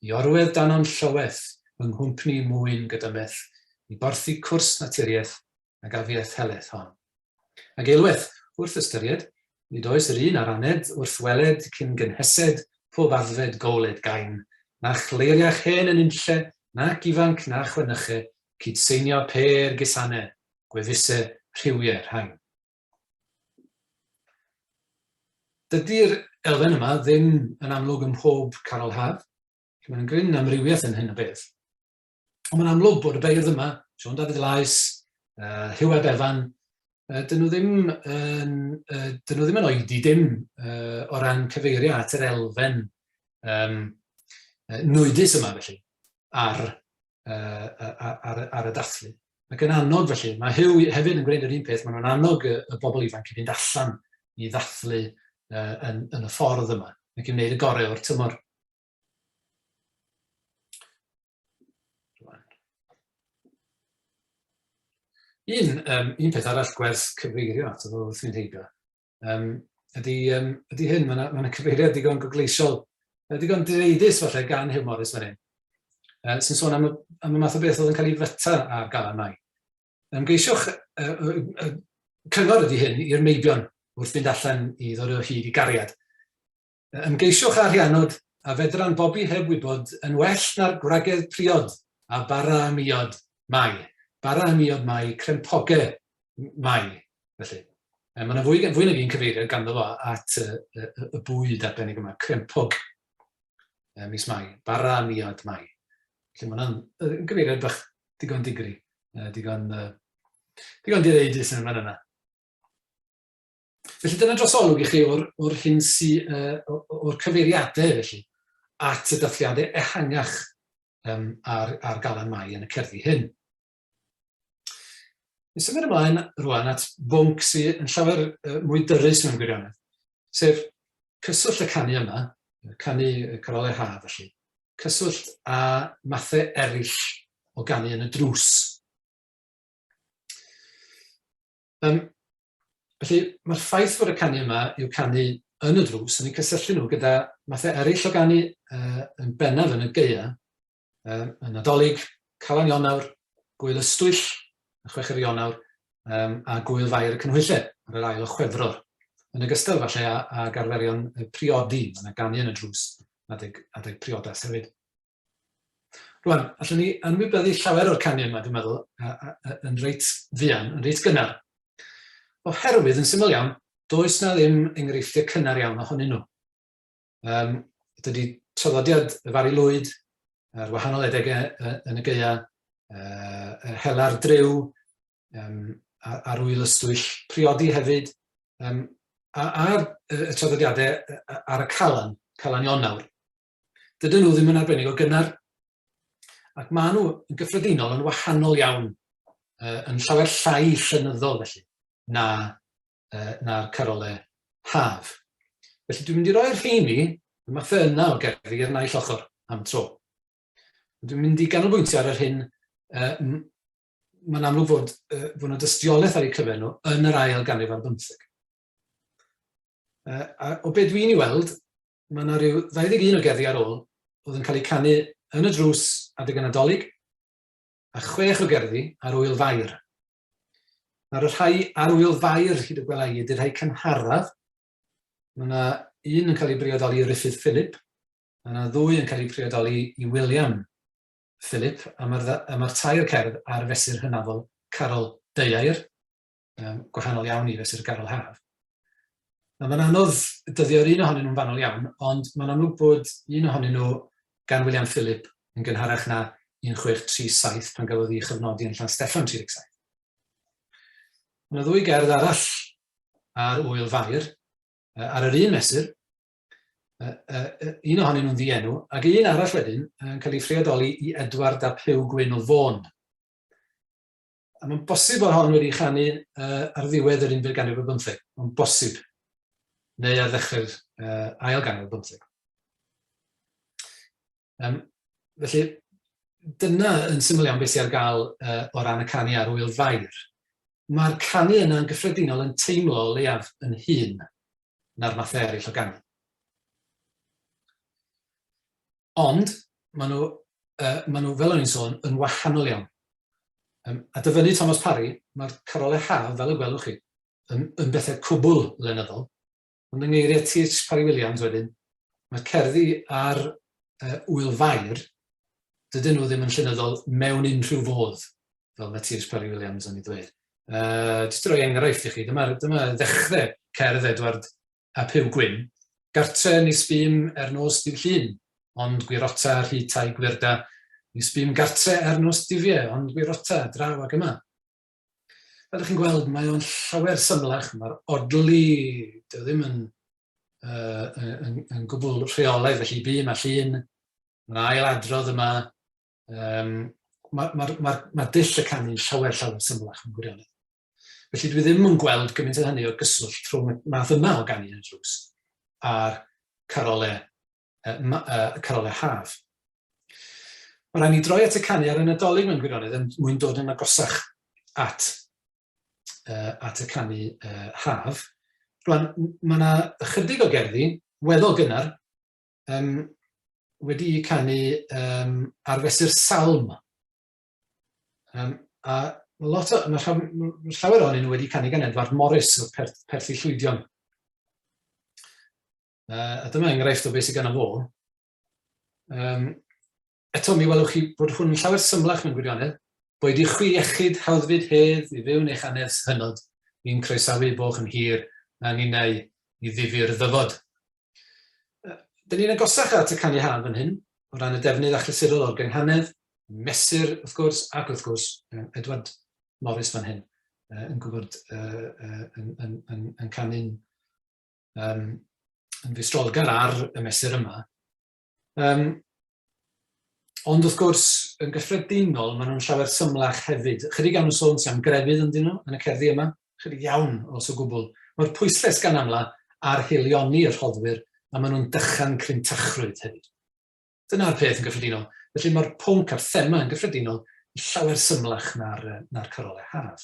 I orwedd danon llyweth yng nghwmpni mwyn gydymeth, i borthu cwrs naturiaeth ac afiaeth heleth hon. Ac eilwaith wrth ystyried, nid oes yr un ar aned wrth weled cyn gynhesed pob addfed goled gain, na chleiriach hen yn unlle, nac ifanc na chwanychu, cyd seinio per gisanau, gwefusau rhywiau rhain. Dydy'r elfen yma ddim yn amlwg ym mhob Carol Haf, mae'n gryn amrywiaeth yn hyn o beth. Ond mae'n amlwg bod y beirdd yma, Sion Dafydd Lais, Huw ab Efan, dyn nhw ddim yn oedi dim o ran cyfeirio at yr elfen nwydus yma felly ar y dathlu. Ac yn annog felly, mae Huw hefyd yn gwneud yr un peth, mae'n annog y bobl ifanc i fynd allan i ddathlu yn y ffordd yma, ac i wneud y gorau o'r tymor. Un peth arall gwerth cyfeirio at o wrth fynd heibio ydy hyn, mae'n cyfeiriad digon gogleisiol, digon dreidus falle gan Huw Morys fan hyn, sy'n sôn am y math o beth oedd yn cael ei fyta ar Galan Mai. Geisiwch, cyngor ydy hyn i'r meibion wrth fynd allan i ddod o hyd i gariad. Geisiwch a Rhianod a fedran bobi heb wybod yn well na'r gwragedd priod a bara miod mai. Bara miod mai, crempogau mai. Felly, mae yna fwy nag un cyfeiriad ganddo fo at y bwyd arbennig yma, crempog mis mai, bara miod mai. Felly mae yna'n gyfeiriad bach digon digri, digon direidus yn yma yna. Felly dyna drosolwg i chi o'r hyn o'r cyfeiriadau felly at y dathliadau ehangach ar Galan Mai yn y cerddi hyn. Ni'n symud ymlaen rwan at bwnc sy'n llawer mwy dyrys mewn gwirionedd, sef cyswllt y canu yma, canu Carolau Haf felly, cyswllt a mathau eraill o ganu yn y drws. Felly, mae'r ffaith fod y canu yma i'w canu yn y drws yn eu cysylltu nhw gyda mathau eraill o ganu yn bennaf yn y gaea, yn Nadolig, Calan Ionawr, Gwyl Ystwyll, y 6 Ionawr, a Gwyl Fair y Cynhwylle, ar yr ail o Chwefror. Yn ogystal falle ag arferion priodi, yna ganu yn y drws, adeg priodas hefyd. Rwan, allwn ni anwybyddu llawer o'r canu yma, dwi'n meddwl, yn reit fuan, yn reit gynnar. Oherwydd, yn syml iawn, does na ddim enghreifftiau cynnar iawn ohonyn nhw. Dydy traddodiad y Fari Lwyd, yr wahanol edegau yn y gaea, Helar Driw, ar Wyl Ystwyll, priodi hefyd, A'r traddodiadau ar y Calan Ionawr, dydyn nhw ddim yn arbennig o gynnar, ac maen nhw yn gyffredinol yn wahanol iawn, yn llawer llai llenyddol felly, na'r Carolau Haf. Felly dwi'n mynd i roi'r rheini, y mathau yna o gerddi i'r naill ochr am tro. Dwi'n mynd i ganolbwyntio ar yr hyn, mae'n amlwg fod yna dystiolaeth ar eu cyfer nhw yn yr ail ganrif ar 15. O be dwi'n ei weld, mae yna rhyw 21 o gerddi ar ôl oedd yn cael eu canu yn y drws adeg yn Nadolig, a 6 o gerddi ar wyl fair. Nawr y rhai ar wyl fair hyd y gwelai ydy'r rhai cynharaf. Mae yna un yn cael ei briodoli i Ruffydd Philip, a yna 2 yn cael ei briodoli i William Philip, a mae'r tair cerdd ar fesur hynafol Carol Deiair, gwahanol iawn i fesur Carol Haf. Mae'n anodd dyddio'r un ohonyn nhw'n fanol iawn, ond mae'n amlwg bod un ohonyn nhw gan William Philip yn gynharach na 1637 pan gafodd ei chyfnodi yn Llansteffan 37. Mae 2 gerdd arall ar wyl fair, ar yr un mesur, un ohonyn nhw'n ddienw, ac un arall wedyn yn cael ei phriodoli i Edward ap Huw Gwyn o Fôn. A mae'n bosib bod hon wedi chanu ar ddiwedd yr 11 ganrif ar 15, ond bosib, neu ar ddechrau'r ail ganrif ar 15. Felly, dyna yn syml iawn beth sydd ar gael o ran y canu ar wyl fair. Mae'r canu yna yn gyffredinol yn teimlo o leiaf yn hyn na'r mathau eraill o ganu. Ond, maen nhw fel o'n i'n sôn, yn wahanol iawn. A dyfynu Thomas Parry, mae'r Carolau Haf, fel y gwelwch chi, yn bethau cwbl lenyddol. Ond yng ngeiriau T.H. Parry Williams wedyn, mae'r cerddi ar wyl fair, dydyn nhw ddim yn llenyddol mewn unrhyw fodd, fel mae T.H. Parry Williams yn ei ddweud. Jyst i roi enghraifft i chi, dyma ddechrau cerdd Edward ap Huw Gwyn, gartre ni sbym nos dydd llun, ond gwirota rhitai gwirda, ni sbym gartre nos difiau, ond gwirota draw ag yma. Fel ydych chi'n gweld, mae o'n llawer symlach, mae'r odli, dy ddim yn gwbl rheolaidd, felly bym a llun, mae'n ail adrodd yma, mae dull y canu'n llawer symlach yn gwirionedd. Felly dwi ddim yn gweld gymaint o hynny o gyswllt rhwng math yma o ganu yn y drws a'r Carolau Haf. Mae rhaid ni droi at y canu ar y Nadolig mewn gwirionedd yn mwyn dod yn agosach at y canu Haf. Rwan, mae yna ychydig o gerddi, weddol gynnar, wedi canu ar fesur salm. A mae llawer ohonyn nhw wedi canu gan Huw Morys o Perthi Llwydion. A dyma enghraifft o beth sydd gan fo. Eto mi welwch chi bod hwn yn llawer symlach mewn gwirionedd, boed i chwi iechyd hawddfyd hedd i fyw neu hanes hynod, ni'n croesawu boch yn hir na ninnau i ddifyr ddyfod. Dyn ni'n agosach at y canu haf yn hyn, o ran y defnydd achlysurol o'r gynghanedd, mesur, wrth gwrs, ac wrth gwrs, Edward Morys fan hyn, yn gwybod yn canu'n yn fistrolgar ar y mesur yma. Ond wrth gwrs, yn gyffredinol, maen nhw'n llawer symlach hefyd. Chydig iawn o sôn sy'n am grefydd ynddyn nhw yn y cerddi yma, chydig iawn os o gwbl. Mae'r pwyslais gan amla ar heilioni y rhoddwyr, a maen nhw'n dychan crintachrwydd hefyd. Dyna'r peth yn gyffredinol. Felly mae'r pwnc a'r thema yn gyffredinol llawer symlach na'r Carolau Haf.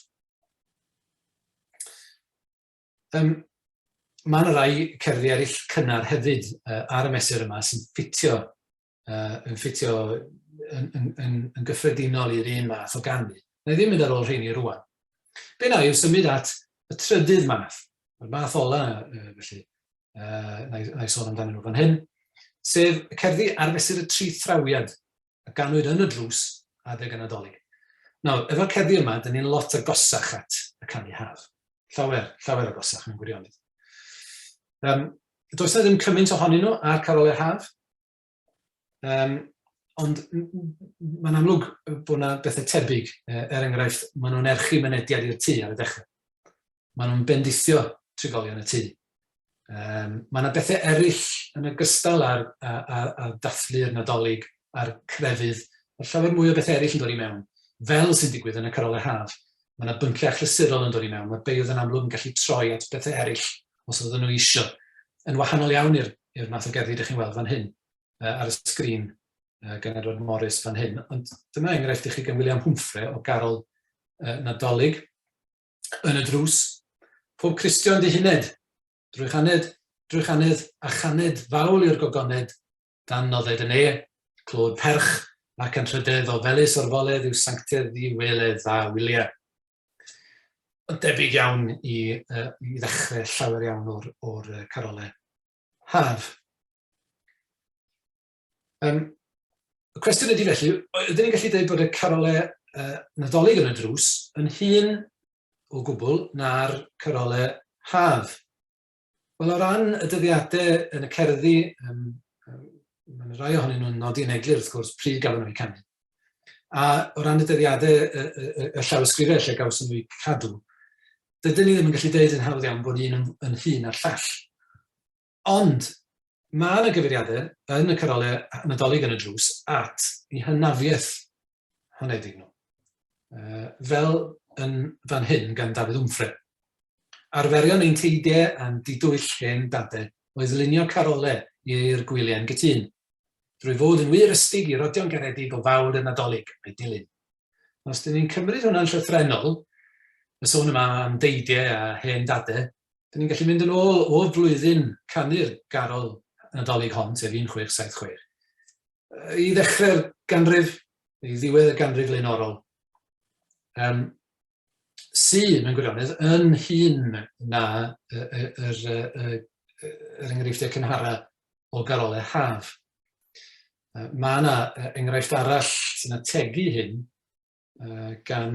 Mae yna rai cerddi eraill cynnar hefyd ar y mesur yma sy'n ffitio yn gyffredinol i'r un math o ganu. Na i ddim mynd ar ôl rheini rwan. Be na yw symud at y trydydd math. Mae'r math ola, felly, na i sôn amdano nhw fan hyn, sef y cerddi ar fesur y tri thrawiad, a ganwyd yn y drws adeg yn Nadolig. Nawr, efo'r cerddi yma, dyn ni'n lot agosach at y canu haf. Llawer agosach mewn gwirionedd. Does na ddim cymaint ohonyn nhw ar Carolau Haf, ond mae'n amlwg bod yna bethau tebyg, enghraifft, maen nhw'n erchu mynediad i'r tŷ ar y dechrau. Maen nhw'n bendithio trigolion y tŷ. Mae yna bethau eraill yn ogystal â dathlu'r Nadolig a'r crefydd. Mae llawer mwy o bethau eraill yn dod i mewn, fel sy'n digwydd yn y Carolau Haf. Mae yna bynciau achlysurol yn dod i mewn. Mae beirdd yn amlwg yn gallu troi at bethau eraill os oedden nhw eisiau. Yn wahanol iawn i'r math o gerddi ydych chi'n weld fan hyn ar y sgrin gan Huw Morys fan hyn. Ond dyma enghraifft i chi gan William Hwmfre o garol Nadolig yn y drws. Pob Cristion dihuned, drwy chanedd a chanedd fawl i'r gogoned, dan nodded yn clod perch ac yn rhydedd o felys o'r foledd yw sanctedd i weledd a wyliau. Ond debyg iawn i ddechrau llawer iawn o'r Carolau Haf. Y cwestiwn ydy felly, ydyn ni'n gallu dweud bod y Carolau Nadolig yn y drws yn hyn o gwbl na'r Carolau Haf? Wel, o ran y dyddiadau yn y cerddi, mae'n rai ohonyn nhw'n nodi yn eglur, wrth gwrs, pryd gafon nhw'n canu. A o ran y dyddiadau y llawysgrifau lle gawson nhw'n cadw, dydyn ni ddim yn gallu dweud yn hawdd iawn bod un yn hun a'r llall. Ond mae yna gyfeiriadau yn y Carolau Nadolig yn y drws at eu hynafiaeth honedig nhw. Fel yn fan hyn gan Dafydd Hwmfre. Arferion ein teidiau a'n didwyll hen dadau oedd lunio Carolau i'r gwyliau'n gytun, drwy fod yn wir ystig i rodion garedig o fawr y Nadolig a'i dilyn. Os dyn ni'n cymryd hwnna'n llythrenol, y sôn yma am deidiau a hen dadau, dyn ni'n gallu mynd yn ôl o flwyddyn canu'r garol Nadolig hon, sef 1676. I ddechrau'r ganrif, i ddiwedd y ganrif lenorol, sy'n mewn gwirionedd yn hun na yr enghreifftiau cynhara o Carolau Haf. Mae yna enghraifft arall sy'n ategu hyn gan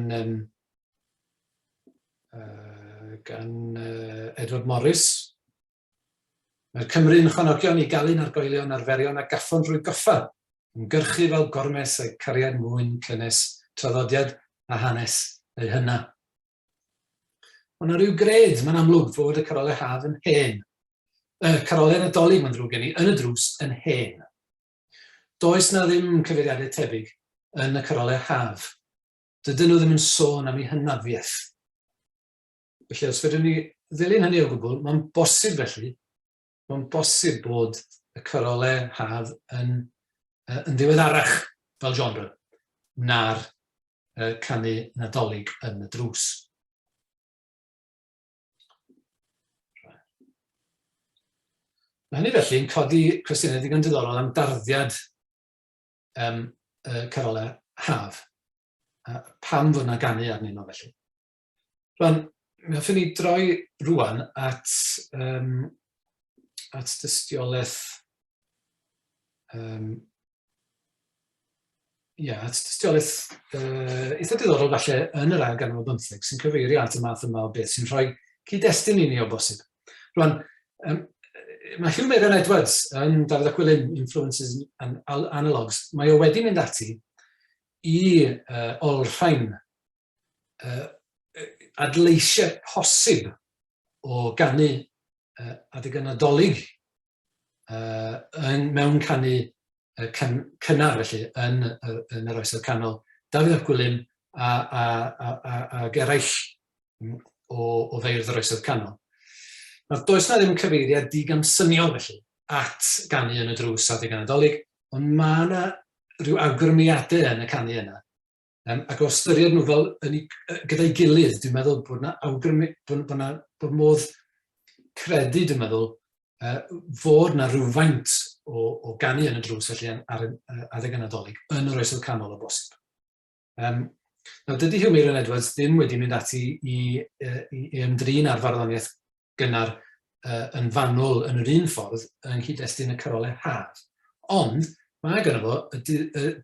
Huw Morys. Mae'r Cymru'n chwanogion i galu'n argoelion arferion a gaffon drwy goffa, ymgyrchu fel gormes eu cariad mwyn cynnes, traddodiad a hanes eu hynna. Ond yna rhyw gred, mae'n amlwg fod y Carolau Haf yn hen. Carolau Nadolig, mae'n drwg gen i, yn y drws yn hen. Does na ddim cyfeiriadau tebyg yn y Carolau Haf. Dydyn nhw ddim yn sôn am eu hynafiaeth. Felly, os fydden ni ddilyn hynny o gwbl, mae'n bosib felly, mae'n bosib bod y Carolau Haf yn ddiweddarach fel genre na'r canu Nadolig yn y drws. Mae hynny felly yn codi cwestiynau digon diddorol am darddiad Carolau Haf. Pam fod yna ganu arnyn nhw felly. Rwan, mi hoffwn ni droi rwan at dystiolaeth eitha diddorol falle yn yr ganrif 15 sy'n cyfeirio at y math yma o beth sy'n rhoi cyd-destun i ni o bosib. Rwan, mae Huw Morys yn Dafydd ap Gwilym Influences and Analogs, mae o wedi mynd ati i olrhain adleisiau posib o ganu adeg y Nadolig mewn canu cynnar felly yn yr Oesoedd Canol, Dafydd ap Gwilym a eraill o feirdd yr Oesoedd Canol. Does na ddim cyfeiriad digamsyniol felly at ganu yn y drws adeg y Nadolig, ond mae yna rhyw awgrymiadau yn y canu yna. Ac o ystyried nhw fel gyda'i gilydd, dwi'n meddwl bod modd credu, dwi'n meddwl, fod na rhywfaint o ganu yn y drws felly adeg y Nadolig yn yr Oesoedd Canol o bosib. Dydy Huw Morys ddim wedi mynd ati i ymdrin ar farddoniaeth gynnar yn fanwl yn yr un ffordd yng nghyd-destun y Carolau Haf. Ond mae gynno fo y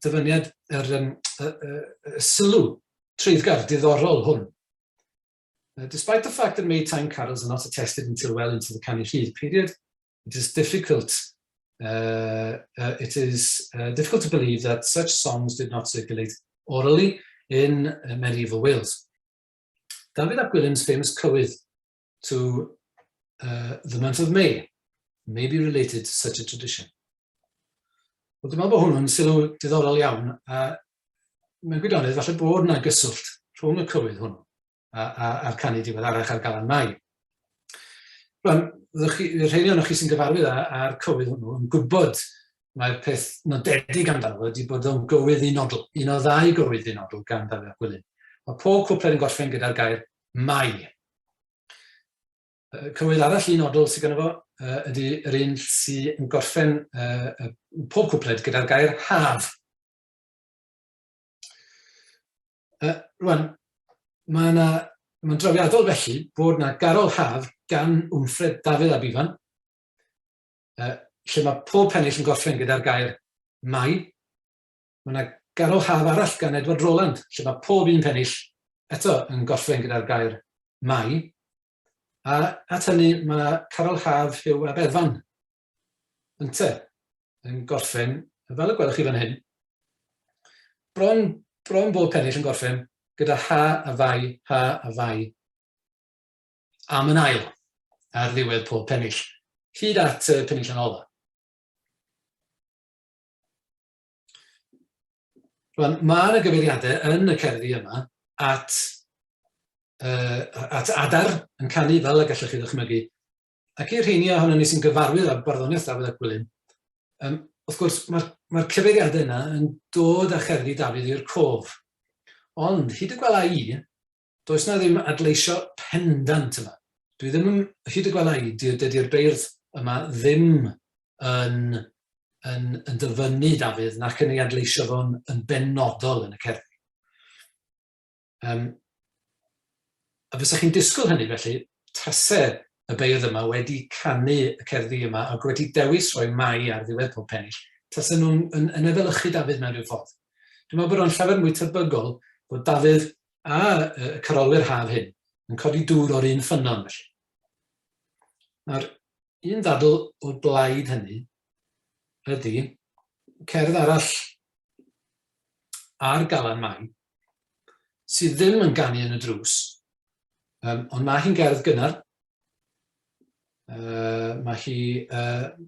dyfyniad, y sylw treiddgar diddorol hwn. Despite the fact that Maytime carols are not attested until well into the Canu Rhydd period, it is difficult to believe that such songs did not circulate orally in medieval Wales. Dafydd ap Gwilym's famous cywydd to the month of May may be related to such a tradition. Wel, dwi'n meddwl bod hwnnw'n sylw diddorol iawn, a mewn gwirionedd falle bod yna gyswllt rhwng y cywydd hwnnw a'r canu diweddarach ar Galan Mai. Rwan, y rheini o'ch chi sy'n gyfarwydd â'r cywydd hwnnw yn gwybod mae'r peth nodedig amdano wedi bod o'n gywydd unodol, un o ddau gywydd unodol gan Dafydd ap Gwilym. Mae pob cwpled yn gorffen gyda'r gair Mai. Cywydd arall unodol sydd gyda fo ydy yr un sy'n gorffen pob cwpled gyda'r gair Haf. Rwan, mae'n drawiadol felly bod yna garol Haf gan Wmffred Dafydd ap Ifan, lle mae pob pennill yn gorffen gyda'r gair Mai. Mae yna garol Haf arall gan Edward Roland, lle mae pob un pennill eto yn gorffen gyda'r gair Mai. A at hynny mae carol Haf Huw ap Efan yn gorffen, fel y gwelwch chi fan hyn, bron bob pennill yn gorffen gyda ha a fai am yn ail ar ddiwedd pob pennill, hyd at pennill yn ola. Rwan, mae yna gyfeiriadau yn y cerddi yma at adar yn canu fel y gallwch chi ddychmygu. Ac i'r rheini ohonon ni sy'n gyfarwydd â barddoniaeth Dafydd ap Gwilym, wrth gwrs mae'r cyfeiriadau yna yn dod â cherddi Dafydd i'r cof. Ond hyd y gwela i, does na ddim adleisio pendant yma. Dwi ddim yn, hyd y gwela i, dydy'r beirdd yma ddim yn dyfynnu Dafydd nac yn ei adleisio fo'n benodol yn y cerddi. A fysach chi'n disgwyl hynny felly, tasau y beirdd yma wedi canu y cerddi yma ac wedi dewis rhoi Mai ar ddiwedd pob pennill, tasau nhw'n yn efelychu Dafydd mewn rhyw ffordd. Dwi'n meddwl bod o'n llawer mwy tebygol bod Dafydd a y carolwyr Haf hyn yn codi dŵr o'r un ffynnon felly. Nawr, un ddadl o blaid hynny ydy cerdd arall ar Galan Mai sydd ddim yn ganu yn y drws, ond mae hi'n gerdd gynnar. Mae hi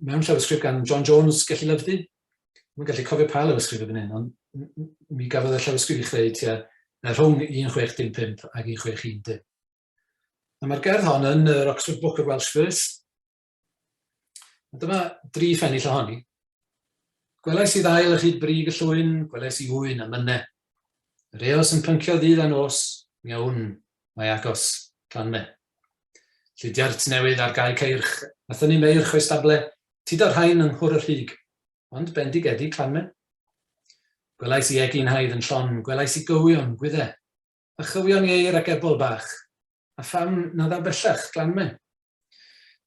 mewn llawysgrif gan John Jones gellu lyfdu. Mae'n gallu cofio pa lawysgrif fan hyn, ond mi gafodd y llawysgrif ei chreu rhwng 1615 ac 1610. Mae'r gerdd hon yn yr Oxford Book of Welsh Verse. Dyma 3 phennill ohoni. Gwelais i ddail y chyd brig y llwyn, gwelais i wyn a mynne. Yr eos yn pyncio ddydd a nos, iawn, mae agos, clan me. Llydiart newydd ar gae ceirch, nathon ni meir chwestable, tyd o'r hain yng nghwr y rhig, ond bendigedig clan me. Gwelais i egin haid yn llon, gwelais i gywion, gwydde, a chywion eir ac ebol bach, a pham na dda bellach clan me.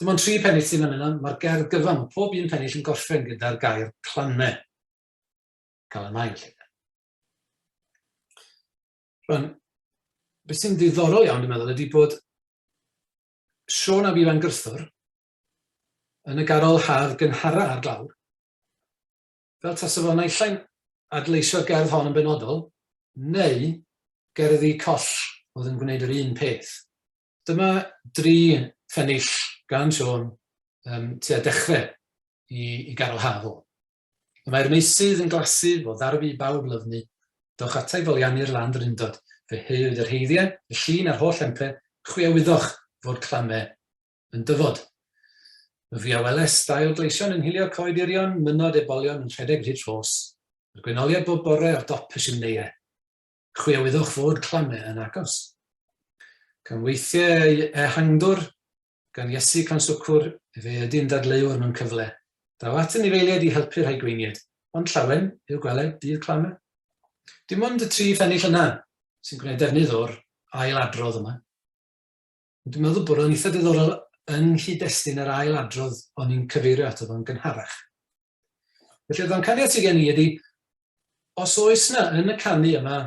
Dim ond 3 pennill sy'n fan yna, mae'r gerdd gyfan, pob un pennill yn gorffen gyda'r gair clan me. Galan Mai. Rwan, beth sy'n ddiddorol iawn, dwi'n meddwl, ydy bod Siôn ap Ifan Grithwr yn y garol Haf gynhara ar glawr, fel tasa fo naill adleisio gerdd hon yn benodol, neu gerddi coll oedd yn gwneud yr un peth. Dyma 3 phennill gan Siôn tua dechrau i garol Haf o. Mae'r meisydd yn glasu, fo ddarfu bawb lyfnu, dowch atai foliannu'r land yr undod, fe hewyd yr heiddiau, y llun a'r holl empe, chwiawyddwch fod clame yn dyfod. Y fi a weles dail gleision yn hilio coedirion, mynod ebolion yn rhedeg rhyd rhos. Yr gweinoliad bob bore ar dop y simneuau. Chwiawyddwch fod clame yn agos. Can weithiau ehangdwr, gan Iesu can swcwr, fe ydy'n dadleuwr mewn cyfle. Daw at yn ifeiliad i helpu rhai gweiniad, ond llawen i'w gweled bydd clame. Dim ond y 3 phennill yna sy'n gwneud defnydd o'r ailadrodd yma. Dwi'n meddwl bod o'n eitha diddorol yn hyd-destun yr ailadrodd o'n i'n cyfeirio ato fo'n gynharach. Felly oedd o'n caniad sydd gen i ydy, os oes yna yn y canu yma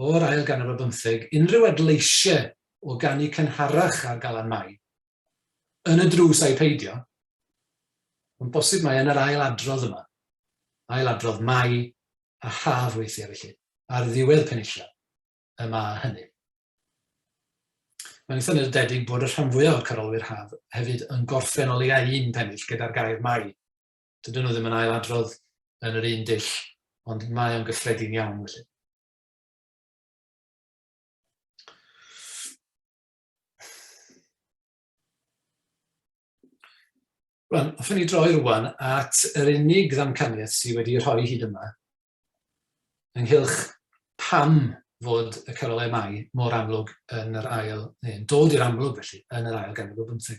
o'r ail ganrif ar 15, unrhyw adleisiau o ganu cynharach ar Galan Mai, yn y drws a'i peidio, ond bosib mae yn yr ailadrodd yma, ailadrodd Mai a Haf weithiau felly, ar ddiwedd penillion yma hynny. Mae'n eitha nodedig bod y rhan fwyaf o'r carolwyr haf hefyd yn gorffen o leia un pennill gyda'r gair mai. Dydyn nhw ddim yn ailadrodd yn yr un dull, ond mae o'n gyffredin iawn felly. Rwan, hoffwn ni droi rwan at yr unig ddamcaniaeth sydd wedi rhoi hyd yma, ynghylch pam fod y Carolau Mai mor amlwg yn yr ail, neu'n dod i'r amlwg felly, yn yr ail ganrif ar 15.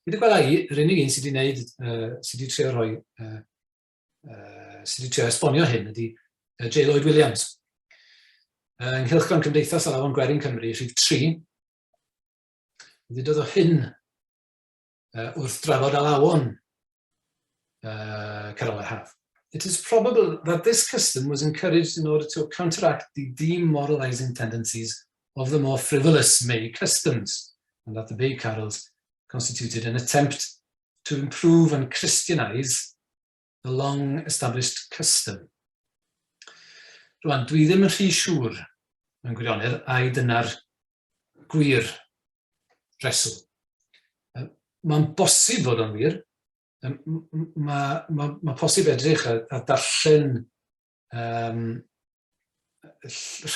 Wedi gweld i, yr unig un sydd wedi trio rhoi, sydd wedi trio esbonio hyn ydy J. Lloyd Williams. Ynghylch gan Cymdeithas a Lafon Gwerin Cymru, rhif 3, wedi dod o hyn wrth drafod alawon Carolau Haf. It is probable that this custom was encouraged in order to counteract the demoralizing tendencies of the more frivolous May customs, and that the May carols constituted an attempt to improve and Christianize the long-established custom. Rwan, dwi ddim yn rhy siŵr mewn gwirionedd ai dyna'r gwir reswm. Mae'n bosib fod o'n wir. Mae posib edrych a darllen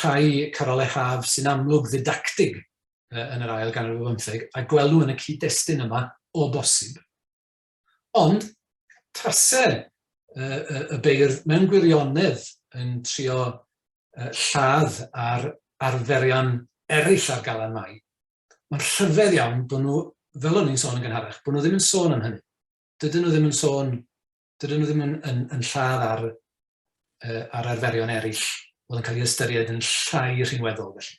rhai Carolau Haf sy'n amlwg ddidactig yn yr ail ganrif ar 15 a gweld nhw yn y cyd-destun yma o bosib. Ond, tasau y beirdd mewn gwirionedd yn trio lladd ar arferion eraill ar Galan Mai, mae'n rhyfedd iawn bod nhw, fel o'n i'n sôn yn gynharach, bod nhw ddim yn sôn am hynny. Dydyn nhw ddim yn sôn, dydyn nhw ddim yn lladd ar arferion eraill oedd yn cael ei ystyried yn llai rhinweddol felly.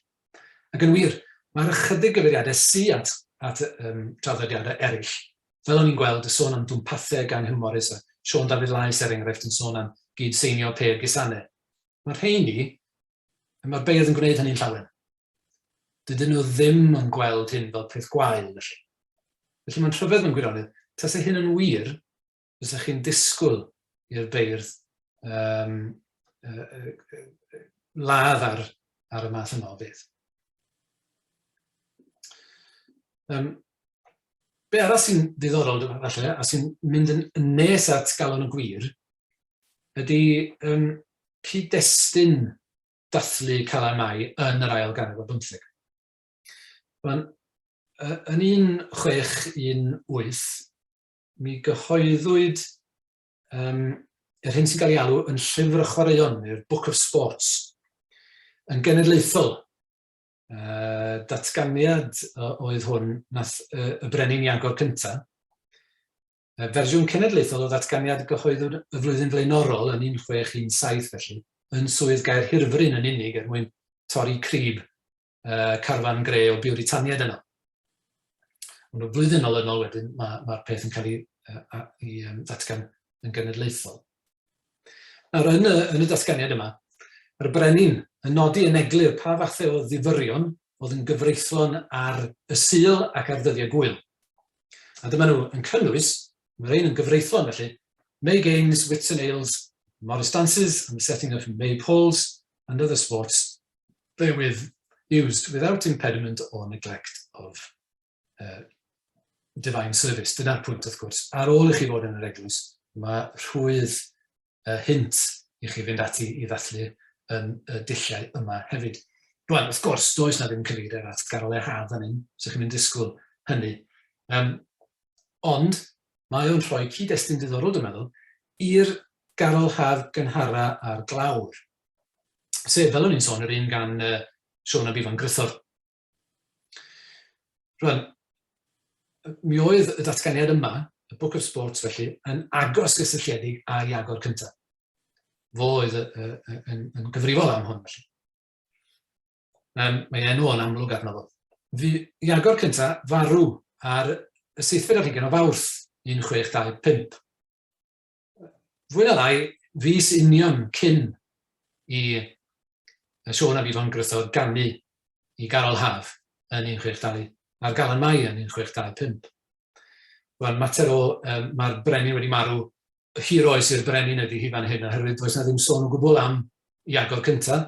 Ac yn wir, mae'r ychydig gyfeiriadau at traddodiadau eraill. Fel o'n i'n gweld y sôn am dwmpathau gan Huw Morys a Sion David Lais enghraifft yn sôn am gydseinio pêr gisanau. Mae'r rheini, mae'r beirdd yn gwneud hynny'n llawen. Dydyn nhw ddim yn gweld hyn fel peth gwael felly. Felly mae'n rhyfedd mewn gwirionedd, tasau hyn yn wir, fysach chi'n disgwyl i'r beirdd ladd ar y math yma o beth. Be arall sy'n ddiddorol falle, a sy'n mynd yn nes at galon y gwir, ydy cyd-destun dathlu Calan Mai yn yr ail ganrif ar 15. Yn 1618, mi gyhoeddwyd yr hyn sy'n cael ei alw yn llyfr y chwaraeon, neu'r Book of Sports, yn genedlaethol. Datganiad oedd hwn nath y brenin Iagor cyntaf. Fersiwn cenedlaethol o ddatganiad gyhoeddwyd y flwyddyn flaenorol yn 1617 felly, yn swydd gair Hirfryn yn unig er mwyn torri crib carfan gre o Biwritaniaid yno. Ond o flwyddynol yn ôl wedyn, mae'r peth yn cael ei ddatgan yn genedlaethol. Nawr, yn y datganiad yma, yr brenin yn nodi yn eglur pa fathau o ddifyrion oedd yn gyfreithlon ar y Sul ac ar ddyddiau gwyl. A dyma nhw yn cynnwys, mae'r un yn gyfreithlon felly, May games, wits and ales, Morris dances, and the setting of May poles and other sports therewith used without impediment or neglect of divine service. Dyna'r pwynt wrth gwrs. Ar ôl i chi fod yn yr eglwys, mae rhwydd hint i chi fynd ati i ddathlu yn y dulliau yma hefyd. Rwan, wrth gwrs, does na ddim cyfeiriad at Carolau Haf yn un, so chi'n mynd disgwyl hynny. Ond, mae o'n rhoi cyd-destun diddorol, dwi'n meddwl, i'r Garol Haf gynhara a'r glawr. Sef, fel o'n i'n sôn, yr un gan Sion a Bifan Grythor. Rwan, mi oedd y datganiad yma, y Book of Sports felly, yn agos gysylltiedig â Iagor cyntaf. Fo oedd yn gyfrifol am hwn felly. Mae enw o'n amlwg arno fo. Iagor cyntaf farw ar y 7 ar 20 o Fawrth 1625. Fwy na lai, fis union cyn i Sion a Bifan Grythor ganu i Garol Haf yn 1620, a'r Galan Mai yn 1625. Wel, mater o, mae'r brenin wedi marw, hir oes i'r brenin ydy hi fan hyn, oherwydd does na ddim sôn o gwbl am Iagor cyntaf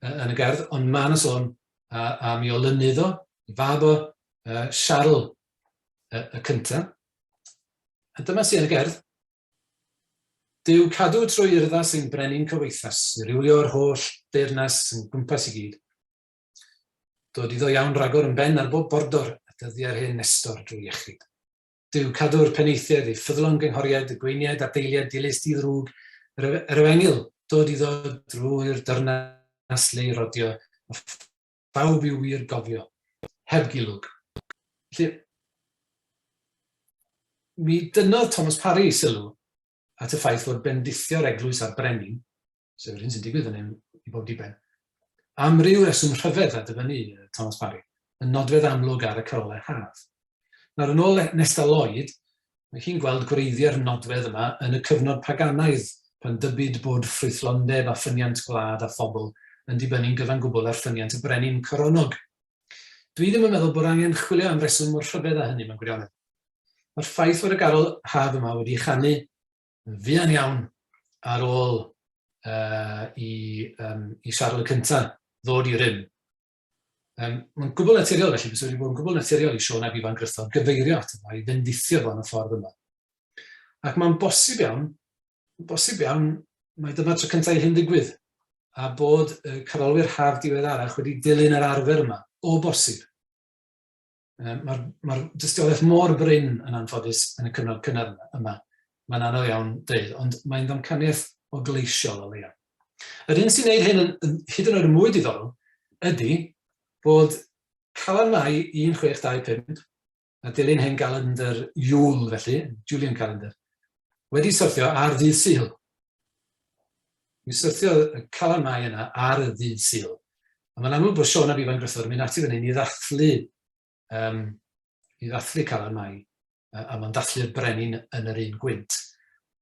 yn y gerdd, ond mae yna sôn a mi olynydd o i fab o, Charles y cyntaf. A dyma sy'n y gerdd. Dyw cadw trwy urdda sy'n brenin cyweithas, i rywlio'r holl deyrnas yn gwmpas i gyd. Dod iddo iawn ragor yn ben ar bob bordor a dyddiau'r hen Nestor drwy iechyd. Dyw cadw'r peneithiad i ffyddlon gynghoriad, y gweiniad a deiliad dilys di ddrwg, yr efengil dod iddo drwy'r dyrnas le i rodio, a phawb i wir gofio, heb gilwg. Felly, mi dynodd Thomas Parry sylw at y ffaith fod bendithio'r eglwys a'r brenin, sef yr hyn sy'n digwydd yn i bob diben, am ryw reswm rhyfedd a dyfynnu Thomas Parry, yn nodwedd amlwg ar y Carolau Haf. Nawr, yn ôl Nesta Lloyd, mae hi'n gweld gwreiddio'r nodwedd yma yn y cyfnod paganaidd, pan dybyd bod ffrwythlondeb a ffyniant gwlad a phobl yn dibynnu'n gyfan gwbl ar ffyniant y brenin coronog. Dwi ddim yn meddwl bod angen chwilio am reswm mor rhyfedd â hynny mewn gwirionedd. Mae'r ffaith fod y Carol Haf yma wedi chanu fuan iawn ar ôl i Charles y cyntaf ddod i rym. Mae'n gwbl naturiol felly, bys wedi bod yn gwbl naturiol i Siôn ag Ifan Gruffydd gyfeirio at yma, i bendithio fo yn y ffordd yma. Ac mae'n bosib iawn, mae dyma'r tro cyntaf i hyn digwydd, a bod Carolwyr Haf diweddarach wedi dilyn yr arfer yma, o bosib. Mae'r dystiolaeth mor bryn yn anffodus yn y cyfnod cynnar yma. Mae'n anodd iawn dweud, ond mae'n ddamcaniaeth o gleisiol o leia. Yr un sy'n gwneud hyn yn hyd yn oed yn mwy diddorol ydy bod Calan Mai 1625, a dilyn hen galendyr Iwl felly, Julian calendar, wedi syrthio ar ddydd Sul. Mi syrthio y Calan Mai yna ar y ddydd Sul. A mae'n amlwg bod Siôn ag Ifan Gruffydd yn mynd ati fan hyn i ddathlu Calan Mai, a mae'n dathlu'r brenin yn yr un gwynt.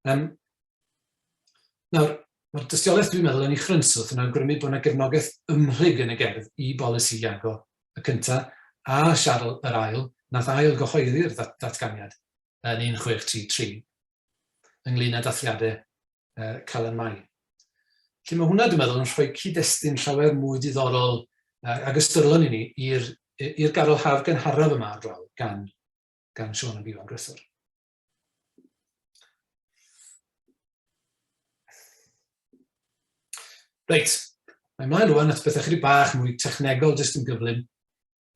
Nawr, mae'r dystiolaeth dwi'n meddwl yn ei chrynswth yn awgrymu bod yna gefnogaeth ymhlyg yn y gerdd i bolisi Iago y cyntaf a Charles yr ail, nath ail gyhoeddi'r datganiad yn 1633 ynglyn â dathliadau Calan Mai. Felly mae hwnna dwi'n meddwl yn rhoi cyd-destun llawer mwy diddorol ag ystyrlon i ni i'r Carol Haf gynharaf yma ar draw gan Siôn ag Ifan Gruffydd. Reit, mae mlaen rwan at bethau chydig bach mwy technegol jyst yn gyflym.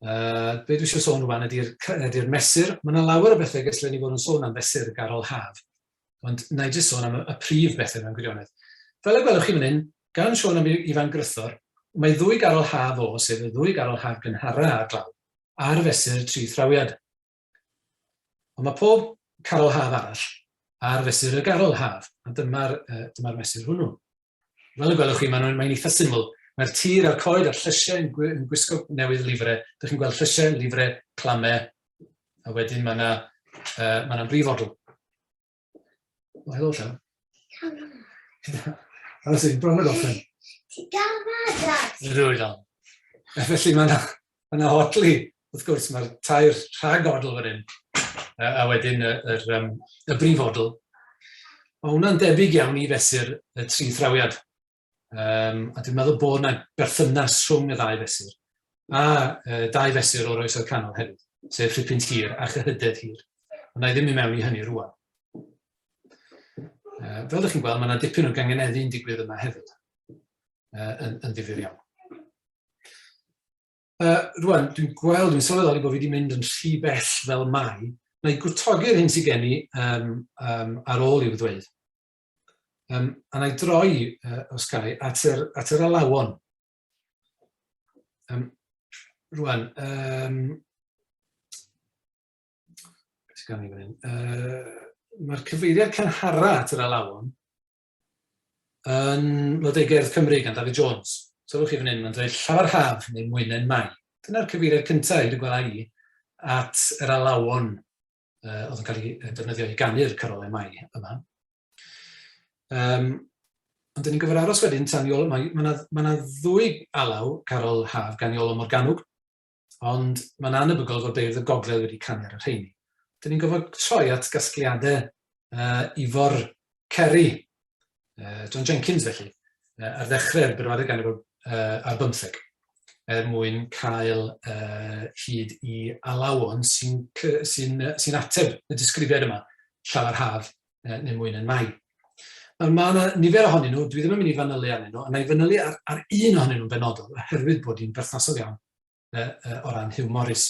Be dwi eisiau sôn rwan ydy'r mesur. Mae yna lawer o bethau gyslen ni fod yn sôn am fesur y Carol Haf, ond na i jyst sôn am y prif bethau mewn gwirionedd. Fel y gwelwch chi fan hyn, gan Siôn ag Ifan Gruffydd, mae ddwy Carol Haf sef y ddwy Carol Haf gynhara ar glaw, ar fesur tri thrawiad. Ond mae pob Carol Haf arall ar fesur y Carol Haf, a dyma'r mesur hwnnw. Fel y gwelwch chi, mae'n eitha syml. Mae'r tir a'r coed a'r llysiau yn gwisgo newydd lifrau. Dych chi'n gweld llysiau, lifrau, clamau, a wedyn mae yna brifodl. O, helo, llaw. Helo, sy'n bron o goffen. Ti gael madrach? Rwy dal. Felly mae yna hotli. Wrth gwrs, mae'r tair rhagodl fan hyn. A wedyn y brifodl. Mae hwnna'n debyg iawn i fesur y tri thrawiad. A dwi'n meddwl bod yna berthynas rhwng y ddau fesur. A dau fesur o'r oesoedd canol hefyd, sef Rhipyn Tir a Chyhydedd Hir. Ond na i ddim i mewn i hynny rwan. Fel ydych chi'n gweld, mae yna dipyn o gangeneddu'n digwydd yma hefyd, yn ddifyr iawn. Rwan, dwi'n sylweddoli bod fi wedi mynd yn rhy bell fel mai, na i gwrtogi'r hyn sy'n gen i ar ôl i'w ddweud. A na i droi, os gai, at yr alawon. Rwan, mae'r cyfeiriad cynhara at yr alawon yn Lodegerdd Cymru gan David Jones. Sylwch chi fan hyn, mae'n dweud llafar haf neu mwynau mai. Dyna'r cyfeiriad cyntaf i gweld i at yr alawon oedd yn cael ei defnyddio i ganu'r Carolau Mai yma. Ond dyn ni'n gyfer aros wedyn tan mae yna ddwy alaw Carol Haf gan Iolo Morgannwg, ond mae'n anebygol fod beirdd y gogledd wedi canu ar y rheini. Dyn ni'n gyfer troi at gasgliadau Ifor Ceri, John Jenkins felly, ar ddechrau'r bedwaredd ganrif ar 15. mwyn cael hyd i alawon sy'n ateb y disgrifiad yma, llawer haf neu mwyn yn mai. Mae yna nifer ohonyn nhw, dwi ddim yn mynd i fanylu arnyn nhw, a na i fanylu ar un ohonyn nhw'n benodol, oherwydd bod hi'n berthnasol iawn o ran Huw Morys.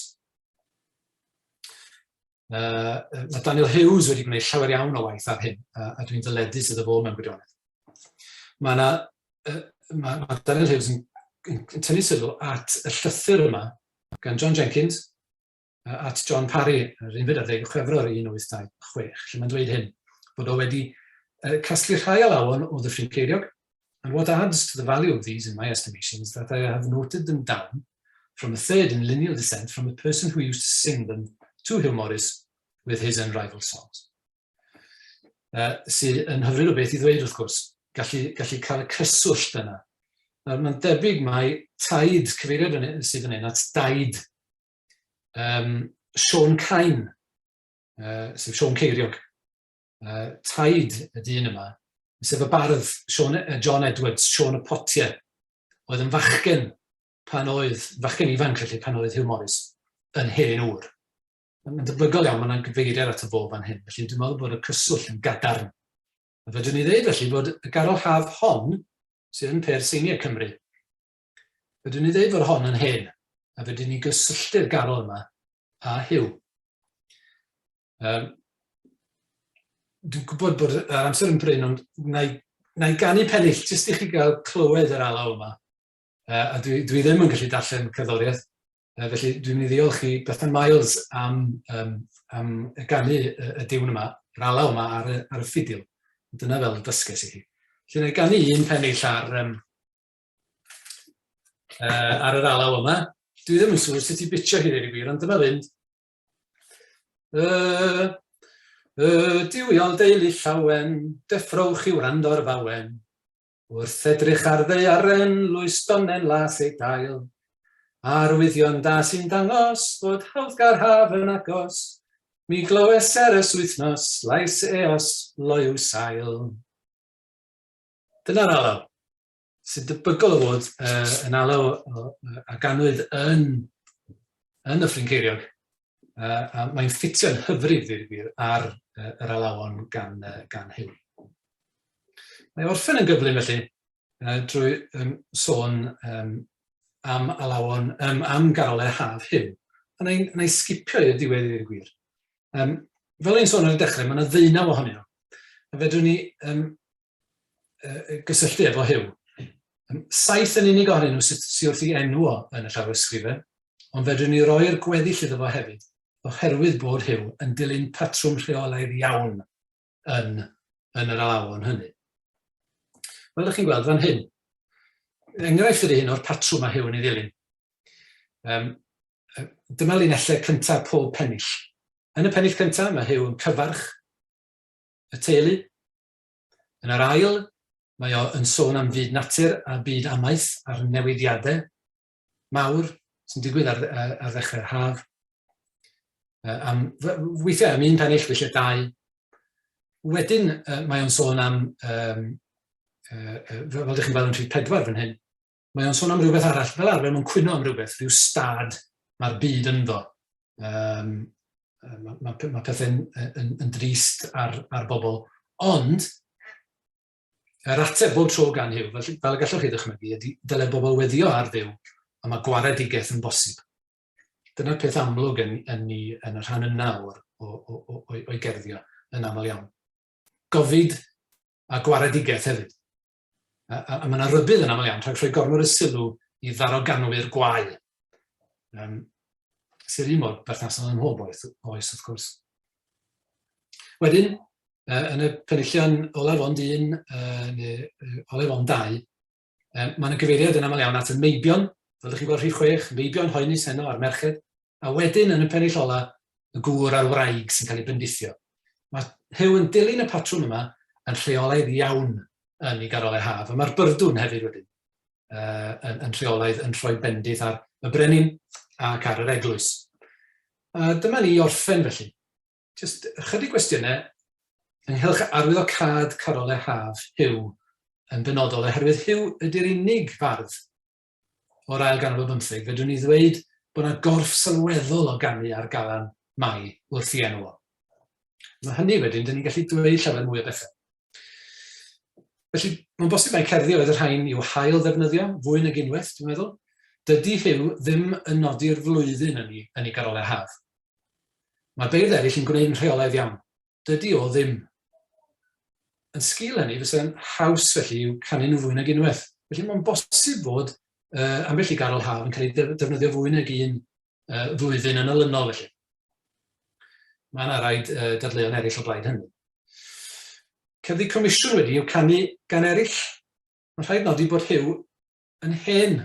Mae Daniel Hughes wedi gwneud llawer iawn o waith ar hyn, a dwi'n dyledus iddo fo mewn gwirionedd. Mae Daniel Hughes yn tynnu sylw at y llythyr yma gan John Jenkins at John Parry, yr 11 Chwefror 1826, lle mae'n dweud hyn, bod o wedi casglu rhai alawon o ddyffryn ceiriog, and what adds to the value of these in my estimation is that I have noted them down from a third in lineal descent from a person who used to sing them to Huw Morys with his unrivaled songs. Sydd yn hyfryd o beth i ddweud wrth gwrs, gallu cael y cyswllt yna. Mae'n debyg mai taid cyfeiriad sydd yn un at daid Cawn, sef Cawn Ceiriog. Taid y dyn yma, sef y bardd John Edwards, Cawn y Potiau, oedd yn fachgen ifanc felly pan oedd Huw Morys yn hen ŵr. Mae'n debygol iawn, mae'n gyfeiriad at y fo fan hyn, felly dwi'n meddwl bod y cyswllt yn gadarn. A fedrwn ni ddeud felly bod y garol haf hon, sydd yn per seiniau Cymru, fedrwn ni ddeud bod hon yn hen, a fedrwn ni gysylltu'r garol yma a Huw. Dwi'n gwybod bod yr amser yn bryn, ond na i ganu pennill, jyst i chi gael clywed yr alaw yma. A dwi ddim yn gallu darllen cerddoriaeth, felly dwi'n mynd i ddiolch i Bethan Miles am ganu y diwn yma, yr alaw yma ar y ffidil. Dyna fel dysges i chi. Felly na i ganu un pennill ar yr alaw yma. Dwi ddim yn siŵr sut i bitio hi ddeud i gwir, ond dyma fynd. Diwiol deulu llawen, deffrowch i wrando'r fawen, wrth edrych ar ddeiaren, lwys donen las ei dail, arwyddion da sy'n dangos bod hawddgar haf yn agos, mi glywes eres wythnos, lais eos, loiw sail. Dyna'r alaw, sy'n debygol o fod yn alaw a ganwyd yn y ffrin ceiriog. A mae'n ffitio'n hyfryd ar yr alawon gan Huw. Mae orffen yn gyflym felly drwy sôn am alawon, am garolau haf Huw. A na i sgipio i'r diwedd i'r gwir. Fel ein sôn ar y dechrau, mae yna 19 ohonyn nhw. A fedrwn ni gysylltu efo Huw. 7 yn unig ohonyn nhw sydd wrth i enwo yn y llawysgrifau, ond fedrwn ni roi'r gweddill iddo fo hefyd, oherwydd bod Huw yn dilyn patrwm rheolaidd iawn yn yr alawon hynny. Fel ydych chi'n gweld fan hyn, enghraifft ydy hyn o'r patrwm a Huw yn ei ddilyn. Dyma linellau cyntaf pob pennill. Yn y pennill cyntaf, mae Huw yn cyfarch y teulu. Yn yr ail, mae o yn sôn am fyd natur a byd amaeth a'r newidiadau mawr sy'n digwydd ar ddechrau'r haf. Weithiau am un pennill, felly 2. Wedyn mae o'n sôn am, fel ydych chi'n gweld yn rhif 4 fan hyn, mae o'n sôn am rhywbeth arall, fel arfer mae'n cwyno am rhywbeth, rhyw stad mae'r byd ynddo. Mae pethau'n yn drist ar bobl, ond yr ateb bob tro gan Huw, fel y gallwch chi ddychmygu, ydy dylai bobl weddio ar Dduw, a mae gwaredigaeth yn bosib. Dyna'r peth amlwg yn y rhan yna o'i gerddio yn aml iawn. Gofid a gwaredigaeth hefyd. A mae yna rybydd yn aml iawn, rhag rhoi gormod y sylw i ddaroganwyr gwael. Sy'n un mor berthnasol yn mhob oes, wrth gwrs. Wedyn, yn y penillion olaf ond 1, neu olaf ond 2, mae yna gyfeiriad yn aml iawn at y meibion, fel ydych chi'n gweld rhif 6, meibion hoenus heno ar merched, a wedyn yn y pennill ola, y gŵr a'r wraig sy'n cael ei bendithio. Mae Huw yn dilyn y patrwm yma yn rheolaidd iawn yn ei garolau haf, a mae'r byrdwn hefyd wedyn yn rheolaidd yn rhoi bendith ar y brenin ac ar yr eglwys. Dyma ni orffen felly. Just ychydig gwestiynau ynghylch arwyddocad carolau haf Huw yn benodol, oherwydd Huw ydy'r unig fardd o'r ail ganrif ar 15, fedrwn ni ddweud bod yna gorff sylweddol o ganu ar galan mai wrth i enw o. Mae hynny wedyn, dyn ni'n gallu dweud llawer mwy o bethau. Felly, mae'n bosib mai cerddi oedd y rhain i'w hael ddefnyddio, fwy nag unwaith, dwi'n meddwl. Dydy Huw ddim yn nodi'r flwyddyn yn ei Carolau Haf. Mae beirdd eraill yn gwneud yn rheolaidd iawn. Dydy o ddim. Yn sgil hynny, fysa'n haws felly i'w canu nhw fwy nag unwaith. Felly mae'n bosib fod ambell i Carolau Haf yn cael ei defnyddio fwy nag un flwyddyn yn olynol felly. Mae yna rhaid dadleuon eraill o blaid hynny. Cerddi comisiwn wedi i'w canu gan eraill. Mae'n rhaid nodi bod Huw yn hen.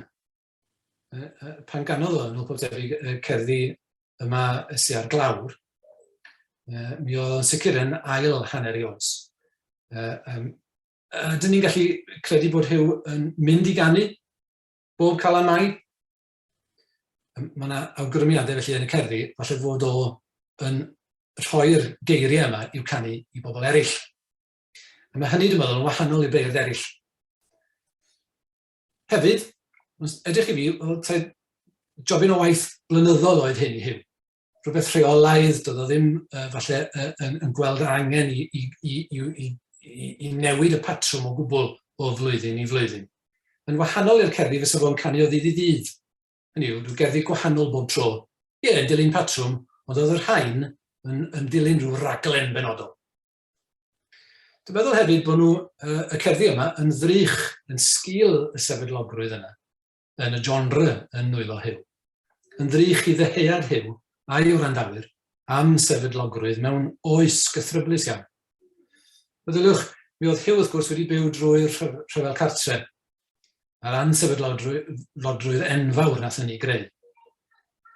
Pan ganodd o yn ôl pob tebyg cerddi yma sy ar glawr, mi oedd yn sicr yn ail hanner i oes. Dyn ni'n gallu credu bod Huw yn mynd i ganu bob Calan Mai. Mae yna awgrymiadau felly yn y cerddi, falle fod o yn rhoi'r geiriau yma i'w canu i bobl eraill. A mae hynny, dwi'n meddwl, yn wahanol i beirdd eraill. Hefyd, edrych i fi, jobyn o waith blynyddol oedd hyn i Huw. Rhywbeth rheolaidd, doedd o ddim falle yn gweld angen i newid y patrwm o gwbl o flwyddyn i flwyddyn. Yn wahanol i'r cerddi fysa fo'n canu o ddydd i ddydd. Hynny yw, rhyw gerddi gwahanol bob tro. Ie, yn dilyn patrwm, ond oedd yr rhain yn dilyn rhyw raglen benodol. Dwi'n meddwl hefyd bod nhw, y cerddi yma, yn ddrych yn sgil y sefydlogrwydd yna, yn y genre yn nwylo Huw. Yn ddrych i ddeheuad Huw a'i wrandawyr am sefydlogrwydd mewn oes gythryblus iawn. Meddyliwch, mi oedd Huw wrth gwrs wedi byw drwy'r rhyfel cartre a'r ansefydlogrwydd enfawr nath ni greu.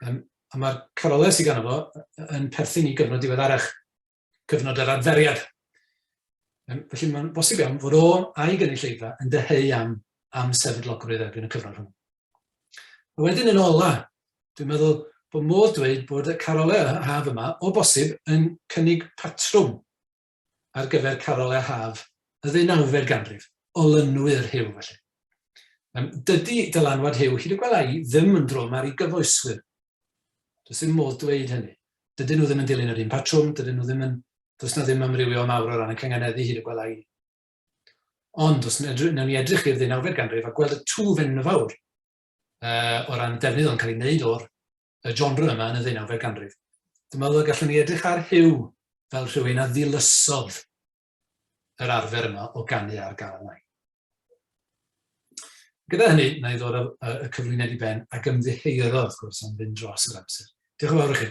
A mae'r Carolau sydd gan fo yn perthyn i gyfnod diweddarach, cyfnod yr adferiad. Felly mae'n bosib iawn fod o a'i gynulleidfa yn deheu am sefydlogrwydd erbyn y cyfnod hwnnw. A wedyn yn ola, dwi'n meddwl bod modd dweud bod y Carolau Haf yma o bosib yn cynnig patrwm ar gyfer Carolau Haf y 19fed ganrif, olynwyr Huw felly. Dydy dylanwad Huw hyd y gwela i ddim yn drwm ar ei gyfoeswyr. Does ddim modd dweud hynny. Dydyn nhw ddim yn dilyn yr un patrwm, does na ddim amrywio mawr o ran y cynganeddu hyd y gwela i. Ond, os nawn ni edrych i'r 19fed ganrif a gweld y twf enfawr o ran defnydd o'n cael ei wneud o'r genre yma yn y 19fed ganrif. Dwi'n meddwl gallwn ni edrych ar Huw fel rhywun a ddilysodd yr arfer yma o ganu ar Galan Mai. Gyda hynny, na i ddod y cyflwyniad i ben ac ymddiheuro, wrth gwrs, am fynd dros yr amser. Diolch yn fawr i chi.